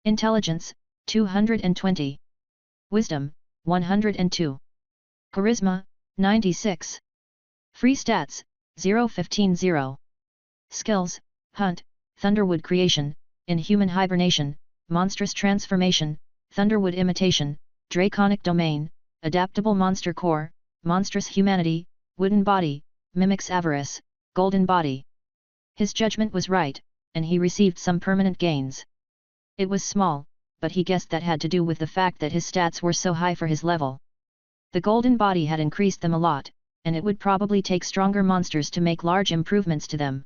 Intelligence, 220. Wisdom, 102. Charisma, 96. Free stats, 0-15-0. Skills, Hunt, Thunderwood Creation, Inhuman Hibernation, Monstrous Transformation, Thunderwood Imitation, Draconic Domain, Adaptable Monster Core, Monstrous Humanity, Wooden Body, Mimics Avarice, Golden Body. His judgment was right, and he received some permanent gains. It was small, but he guessed that had to do with the fact that his stats were so high for his level. The Golden Body had increased them a lot, and it would probably take stronger monsters to make large improvements to them.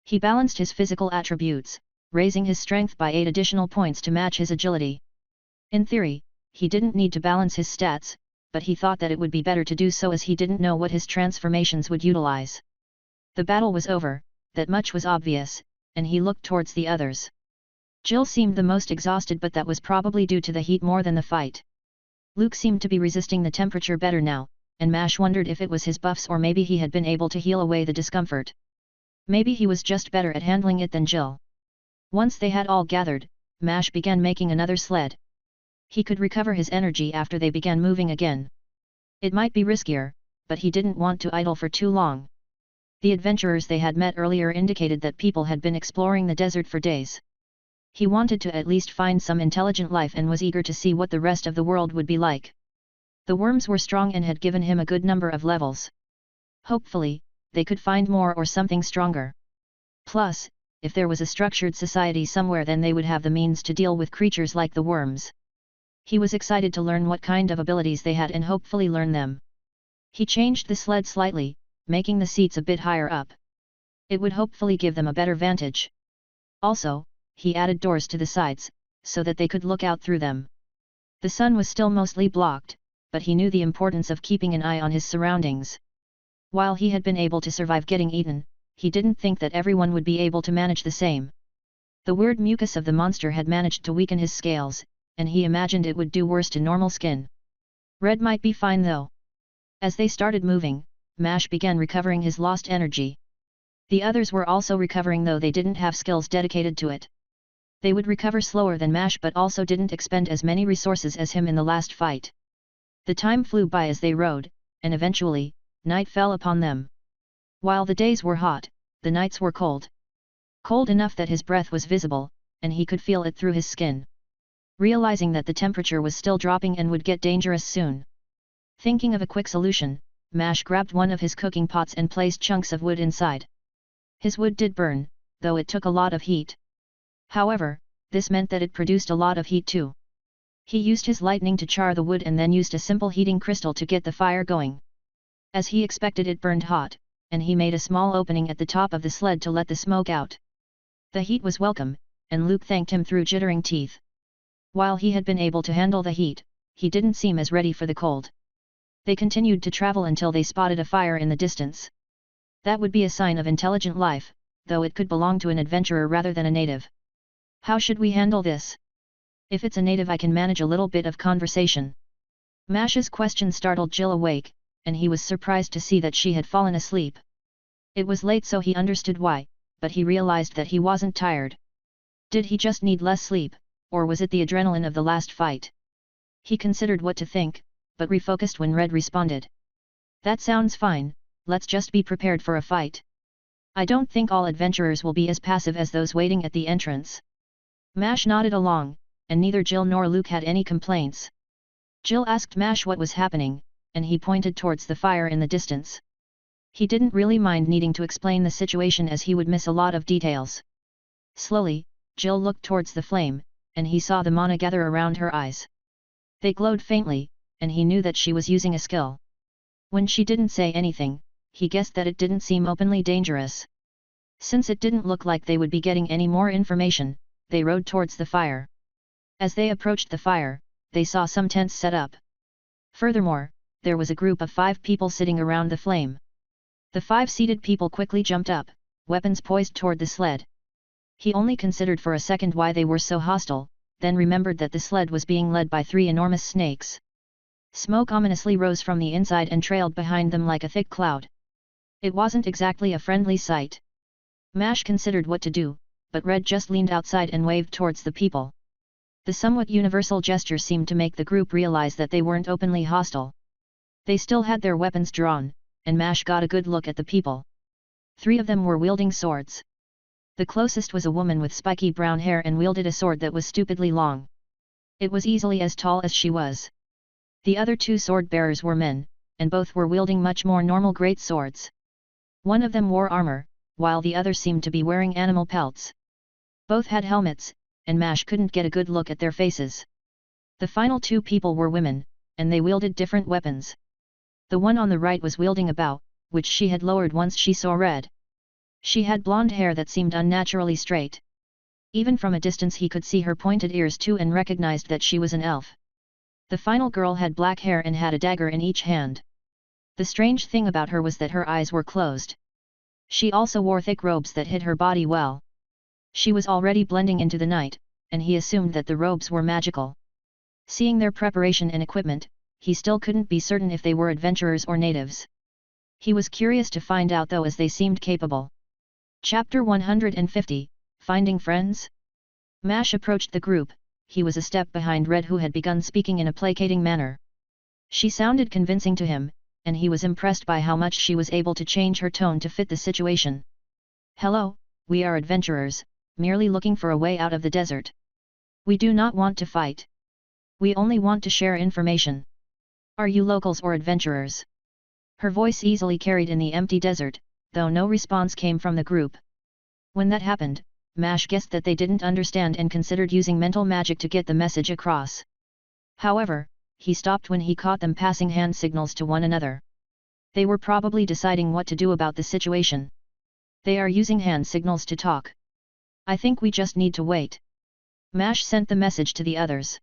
He balanced his physical attributes, raising his strength by 8 additional points to match his agility. In theory, he didn't need to balance his stats, but he thought that it would be better to do so as he didn't know what his transformations would utilize. The battle was over, that much was obvious, and he looked towards the others. Jill seemed the most exhausted, but that was probably due to the heat more than the fight. Luke seemed to be resisting the temperature better now, and Mash wondered if it was his buffs or maybe he had been able to heal away the discomfort. Maybe he was just better at handling it than Jill. Once they had all gathered, Mash began making another sled. He could recover his energy after they began moving again. It might be riskier, but he didn't want to idle for too long. The adventurers they had met earlier indicated that people had been exploring the desert for days. He wanted to at least find some intelligent life and was eager to see what the rest of the world would be like. The worms were strong and had given him a good number of levels. Hopefully, they could find more or something stronger. Plus, if there was a structured society somewhere, then they would have the means to deal with creatures like the worms. He was excited to learn what kind of abilities they had and hopefully learn them. He changed the sled slightly, making the seats a bit higher up. It would hopefully give them a better vantage. Also, he added doors to the sides, so that they could look out through them. The sun was still mostly blocked, but he knew the importance of keeping an eye on his surroundings. While he had been able to survive getting eaten, he didn't think that everyone would be able to manage the same. The weird mucus of the monster had managed to weaken his scales, and he imagined it would do worse to normal skin. Red might be fine though. As they started moving, Mash began recovering his lost energy. The others were also recovering, though they didn't have skills dedicated to it. They would recover slower than Mash, but also didn't expend as many resources as him in the last fight. The time flew by as they rode, and eventually, night fell upon them. While the days were hot, the nights were cold. Cold enough that his breath was visible, and he could feel it through his skin. Realizing that the temperature was still dropping and would get dangerous soon. Thinking of a quick solution, Mash grabbed one of his cooking pots and placed chunks of wood inside. His wood did burn, though it took a lot of heat. However, this meant that it produced a lot of heat too. He used his lightning to char the wood and then used a simple heating crystal to get the fire going. As he expected, it burned hot, and he made a small opening at the top of the sled to let the smoke out. The heat was welcome, and Luke thanked him through jittering teeth. While he had been able to handle the heat, he didn't seem as ready for the cold. They continued to travel until they spotted a fire in the distance. That would be a sign of intelligent life, though it could belong to an adventurer rather than a native. How should we handle this? If it's a native, I can manage a little bit of conversation. Mash's question startled Jill awake, and he was surprised to see that she had fallen asleep. It was late, so he understood why, but he realized that he wasn't tired. Did he just need less sleep, or was it the adrenaline of the last fight? He considered what to think, but refocused when Red responded. That sounds fine, let's just be prepared for a fight. I don't think all adventurers will be as passive as those waiting at the entrance. Mash nodded along, and neither Jill nor Luke had any complaints. Jill asked Mash what was happening, and he pointed towards the fire in the distance. He didn't really mind needing to explain the situation as he would miss a lot of details. Slowly, Jill looked towards the flame, and he saw the mana gather around her eyes. They glowed faintly, and he knew that she was using a skill. When she didn't say anything, he guessed that it didn't seem openly dangerous. Since it didn't look like they would be getting any more information, they rode towards the fire. As they approached the fire, they saw some tents set up. Furthermore, there was a group of 5 people sitting around the flame. The 5 seated people quickly jumped up, weapons poised toward the sled. He only considered for a second why they were so hostile, then remembered that the sled was being led by 3 enormous snakes. Smoke ominously rose from the inside and trailed behind them like a thick cloud. It wasn't exactly a friendly sight. Mash considered what to do, but Red just leaned outside and waved towards the people. The somewhat universal gesture seemed to make the group realize that they weren't openly hostile. They still had their weapons drawn, and Mash got a good look at the people. 3 of them were wielding swords. The closest was a woman with spiky brown hair and wielded a sword that was stupidly long. It was easily as tall as she was. The other 2 sword bearers were men, and both were wielding much more normal great swords. One of them wore armor, while the other seemed to be wearing animal pelts. Both had helmets, and Mash couldn't get a good look at their faces. The final 2 people were women, and they wielded different weapons. The one on the right was wielding a bow, which she had lowered once she saw Red. She had blonde hair that seemed unnaturally straight. Even from a distance he could see her pointed ears too and recognized that she was an elf. The final girl had black hair and had a dagger in each hand. The strange thing about her was that her eyes were closed. She also wore thick robes that hid her body well. She was already blending into the night, and he assumed that the robes were magical. Seeing their preparation and equipment, he still couldn't be certain if they were adventurers or natives. He was curious to find out though, as they seemed capable. Chapter 150, Finding Friends? Mash approached the group. He was a step behind Red, who had begun speaking in a placating manner. She sounded convincing to him, and he was impressed by how much she was able to change her tone to fit the situation. Hello, we are adventurers, merely looking for a way out of the desert. We do not want to fight. We only want to share information. Are you locals or adventurers? Her voice easily carried in the empty desert, though no response came from the group. When that happened, Mash guessed that they didn't understand and considered using mental magic to get the message across. However, he stopped when he caught them passing hand signals to one another. They were probably deciding what to do about the situation. They are using hand signals to talk. I think we just need to wait. Mash sent the message to the others.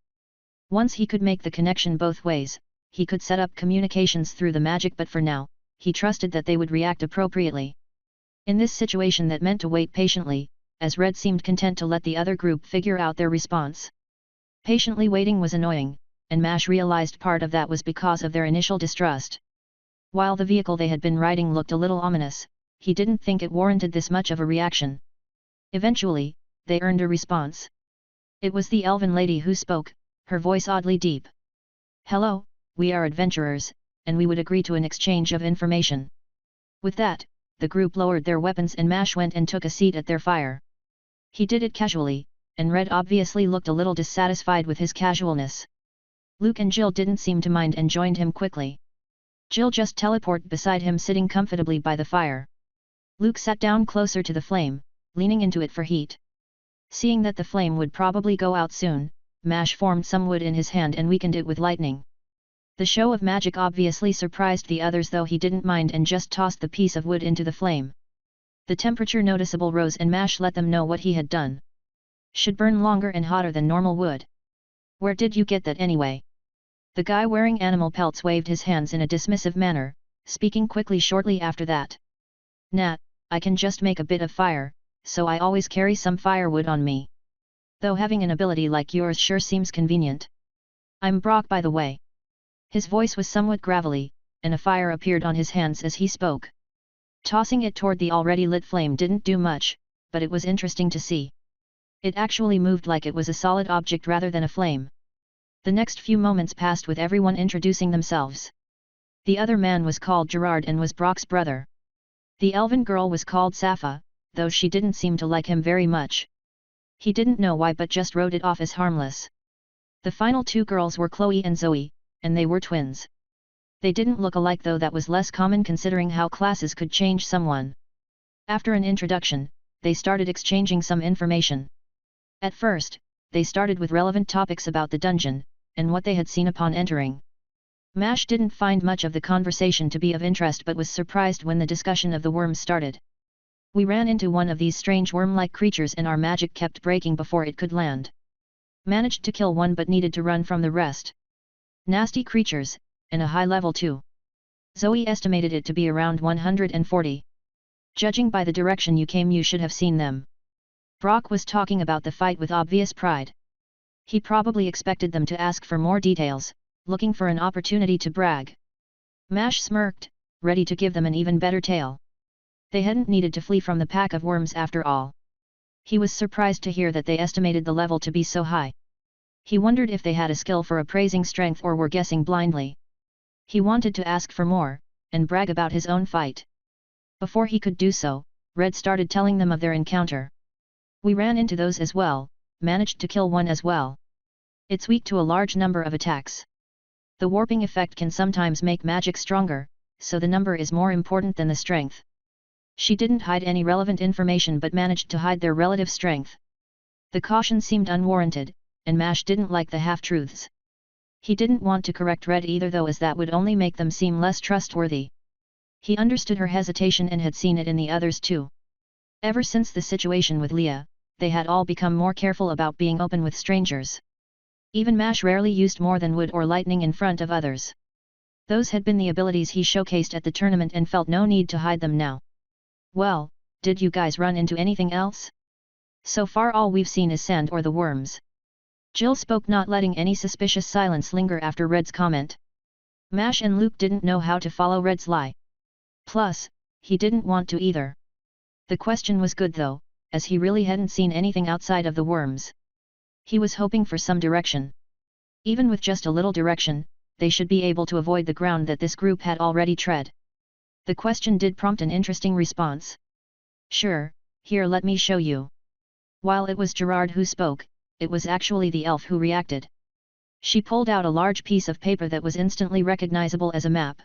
Once he could make the connection both ways, he could set up communications through the magic, but for now, he trusted that they would react appropriately. In this situation that meant to wait patiently, as Red seemed content to let the other group figure out their response. Patiently waiting was annoying, and Mash realized part of that was because of their initial distrust. While the vehicle they had been riding looked a little ominous, he didn't think it warranted this much of a reaction. Eventually, they earned a response. It was the elven lady who spoke, her voice oddly deep. Hello, we are adventurers, and we would agree to an exchange of information. With that, the group lowered their weapons and Mash went and took a seat at their fire. He did it casually, and Red obviously looked a little dissatisfied with his casualness. Luke and Jill didn't seem to mind and joined him quickly. Jill just teleported beside him, sitting comfortably by the fire. Luke sat down closer to the flame, leaning into it for heat. Seeing that the flame would probably go out soon, Mash formed some wood in his hand and weakened it with lightning. The show of magic obviously surprised the others, though he didn't mind and just tossed the piece of wood into the flame. The temperature noticeably rose and Mash let them know what he had done. Should burn longer and hotter than normal wood. Where did you get that anyway? The guy wearing animal pelts waved his hands in a dismissive manner, speaking quickly shortly after that. Nah, I can just make a bit of fire, so I always carry some firewood on me. Though having an ability like yours sure seems convenient. I'm Brock, by the way. His voice was somewhat gravelly, and a fire appeared on his hands as he spoke. Tossing it toward the already lit flame didn't do much, but it was interesting to see. It actually moved like it was a solid object rather than a flame. The next few moments passed with everyone introducing themselves. The other man was called Gerard and was Brock's brother. The elven girl was called Safa, though she didn't seem to like him very much. He didn't know why but just wrote it off as harmless. The final two girls were Chloe and Zoe, and they were twins. They didn't look alike, though that was less common considering how classes could change someone. After an introduction, they started exchanging some information. At first, they started with relevant topics about the dungeon, and what they had seen upon entering. Mash didn't find much of the conversation to be of interest but was surprised when the discussion of the worms started. We ran into one of these strange worm-like creatures and our magic kept breaking before it could land. Managed to kill one but needed to run from the rest. Nasty creatures, and a high level too. Zoe estimated it to be around 140. Judging by the direction you came, you should have seen them. Brock was talking about the fight with obvious pride. He probably expected them to ask for more details, looking for an opportunity to brag. Mash smirked, ready to give them an even better tale. They hadn't needed to flee from the pack of worms after all. He was surprised to hear that they estimated the level to be so high. He wondered if they had a skill for appraising strength or were guessing blindly. He wanted to ask for more, and brag about his own fight. Before he could do so, Red started telling them of their encounter. We ran into those as well, managed to kill one as well. It's weak to a large number of attacks. The warping effect can sometimes make magic stronger, so the number is more important than the strength. She didn't hide any relevant information but managed to hide their relative strength. The caution seemed unwarranted, and Mash didn't like the half-truths. He didn't want to correct Red either, though, as that would only make them seem less trustworthy. He understood her hesitation and had seen it in the others too. Ever since the situation with Leah, they had all become more careful about being open with strangers. Even Mash rarely used more than wood or lightning in front of others. Those had been the abilities he showcased at the tournament and felt no need to hide them now. Well, did you guys run into anything else? So far all we've seen is sand or the worms. Jill spoke, not letting any suspicious silence linger after Red's comment. Mash and Luke didn't know how to follow Red's lie. Plus, he didn't want to either. The question was good though, as he really hadn't seen anything outside of the worms. He was hoping for some direction. Even with just a little direction, they should be able to avoid the ground that this group had already tread. The question did prompt an interesting response. Sure, here, let me show you. While it was Gerard who spoke, it was actually the elf who reacted. She pulled out a large piece of paper that was instantly recognizable as a map.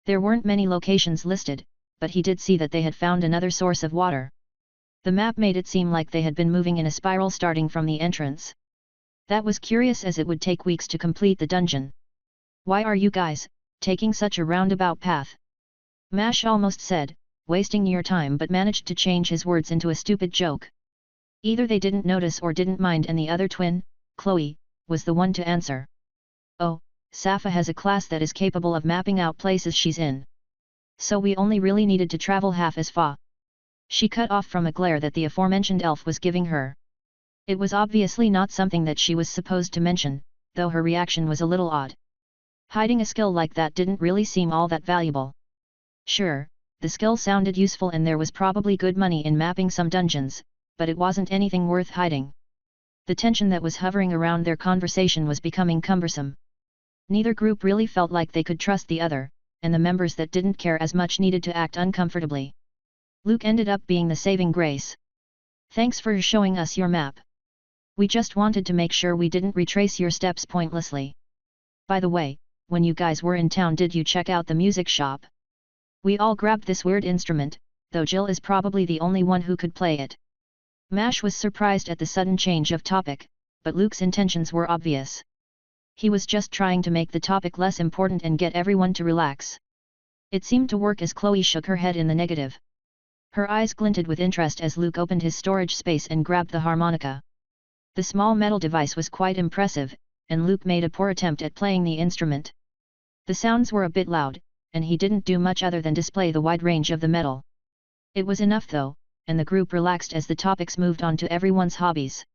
There weren't many locations listed, but he did see that they had found another source of water. The map made it seem like they had been moving in a spiral starting from the entrance. That was curious, as it would take weeks to complete the dungeon. Why are you guys taking such a roundabout path? Mash almost said, wasting your time, but managed to change his words into a stupid joke. Either they didn't notice or didn't mind, and the other twin, Chloe, was the one to answer. Oh, Safa has a class that is capable of mapping out places she's in. So we only really needed to travel half as far. She cut off from a glare that the aforementioned elf was giving her. It was obviously not something that she was supposed to mention, though her reaction was a little odd. Hiding a skill like that didn't really seem all that valuable. Sure, the skill sounded useful and there was probably good money in mapping some dungeons, but it wasn't anything worth hiding. The tension that was hovering around their conversation was becoming cumbersome. Neither group really felt like they could trust the other, and the members that didn't care as much needed to act uncomfortably. Luke ended up being the saving grace. Thanks for showing us your map. We just wanted to make sure we didn't retrace your steps pointlessly. By the way, when you guys were in town, did you check out the music shop? We all grabbed this weird instrument, though Jill is probably the only one who could play it. Mash was surprised at the sudden change of topic, but Luke's intentions were obvious. He was just trying to make the topic less important and get everyone to relax. It seemed to work, as Chloe shook her head in the negative. Her eyes glinted with interest as Luke opened his storage space and grabbed the harmonica. The small metal device was quite impressive, and Luke made a poor attempt at playing the instrument. The sounds were a bit loud, and he didn't do much other than display the wide range of the metal. It was enough though, and the group relaxed as the topics moved on to everyone's hobbies.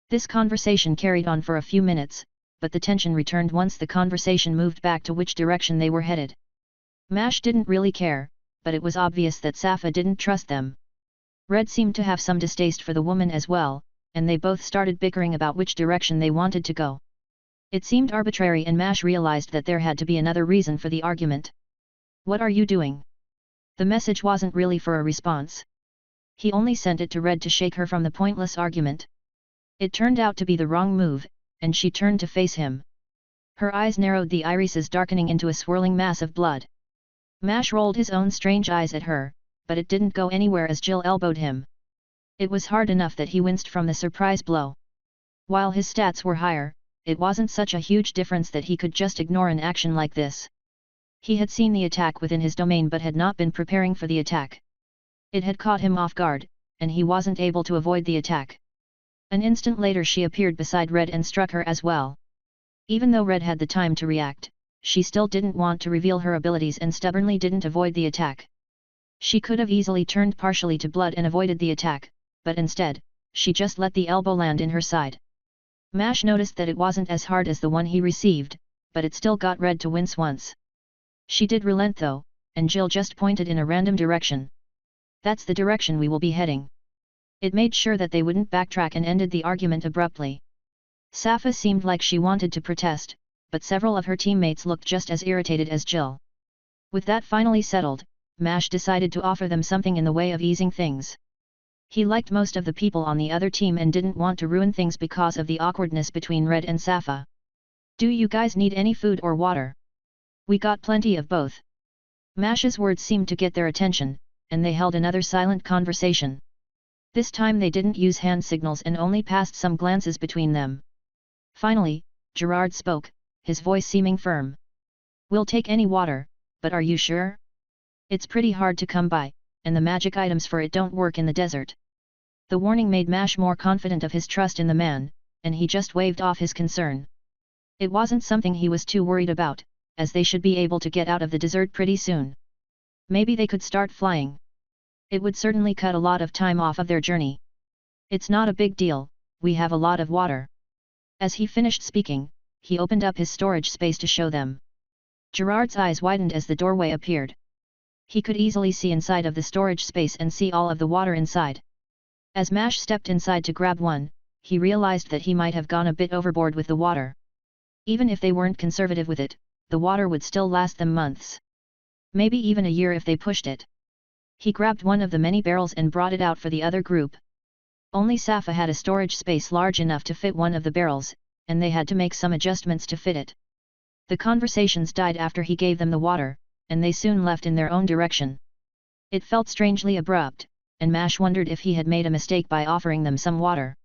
This conversation carried on for a few minutes, but the tension returned once the conversation moved back to which direction they were headed. Mash didn't really care, but it was obvious that Safa didn't trust them. Red seemed to have some distaste for the woman as well, and they both started bickering about which direction they wanted to go. It seemed arbitrary and Mash realized that there had to be another reason for the argument. "What are you doing?" The message wasn't really for a response. He only sent it to Red to shake her from the pointless argument. It turned out to be the wrong move, and she turned to face him. Her eyes narrowed, the irises darkening into a swirling mass of blood. Mash rolled his own strange eyes at her, but it didn't go anywhere as Jill elbowed him. It was hard enough that he winced from the surprise blow. While his stats were higher, it wasn't such a huge difference that he could just ignore an action like this. He had seen the attack within his domain but had not been preparing for the attack. It had caught him off guard, and he wasn't able to avoid the attack. An instant later she appeared beside Red and struck her as well. Even though Red had the time to react, she still didn't want to reveal her abilities and stubbornly didn't avoid the attack. She could have easily turned partially to blood and avoided the attack, but instead, she just let the elbow land in her side. Mash noticed that it wasn't as hard as the one he received, but it still got Red to wince once. She did relent though, and Jill just pointed in a random direction. "That's the direction we will be heading." It made sure that they wouldn't backtrack and ended the argument abruptly. Safa seemed like she wanted to protest, but several of her teammates looked just as irritated as Jill. With that finally settled, Mash decided to offer them something in the way of easing things. He liked most of the people on the other team and didn't want to ruin things because of the awkwardness between Red and Safa. "Do you guys need any food or water? We got plenty of both." Mash's words seemed to get their attention, and they held another silent conversation. This time they didn't use hand signals and only passed some glances between them. Finally, Gerard spoke, his voice seeming firm. "We'll take any water, but are you sure? It's pretty hard to come by, and the magic items for it don't work in the desert." The warning made Mash more confident of his trust in the man, and he just waved off his concern. It wasn't something he was too worried about, as they should be able to get out of the desert pretty soon. Maybe they could start flying. It would certainly cut a lot of time off of their journey. "It's not a big deal, we have a lot of water." As he finished speaking, he opened up his storage space to show them. Gerard's eyes widened as the doorway appeared. He could easily see inside of the storage space and see all of the water inside. As Mash stepped inside to grab one, he realized that he might have gone a bit overboard with the water. Even if they weren't conservative with it, the water would still last them months. Maybe even a year if they pushed it. He grabbed one of the many barrels and brought it out for the other group. Only Safa had a storage space large enough to fit one of the barrels, and they had to make some adjustments to fit it. The conversations died after he gave them the water, and they soon left in their own direction. It felt strangely abrupt, and Mash wondered if he had made a mistake by offering them some water.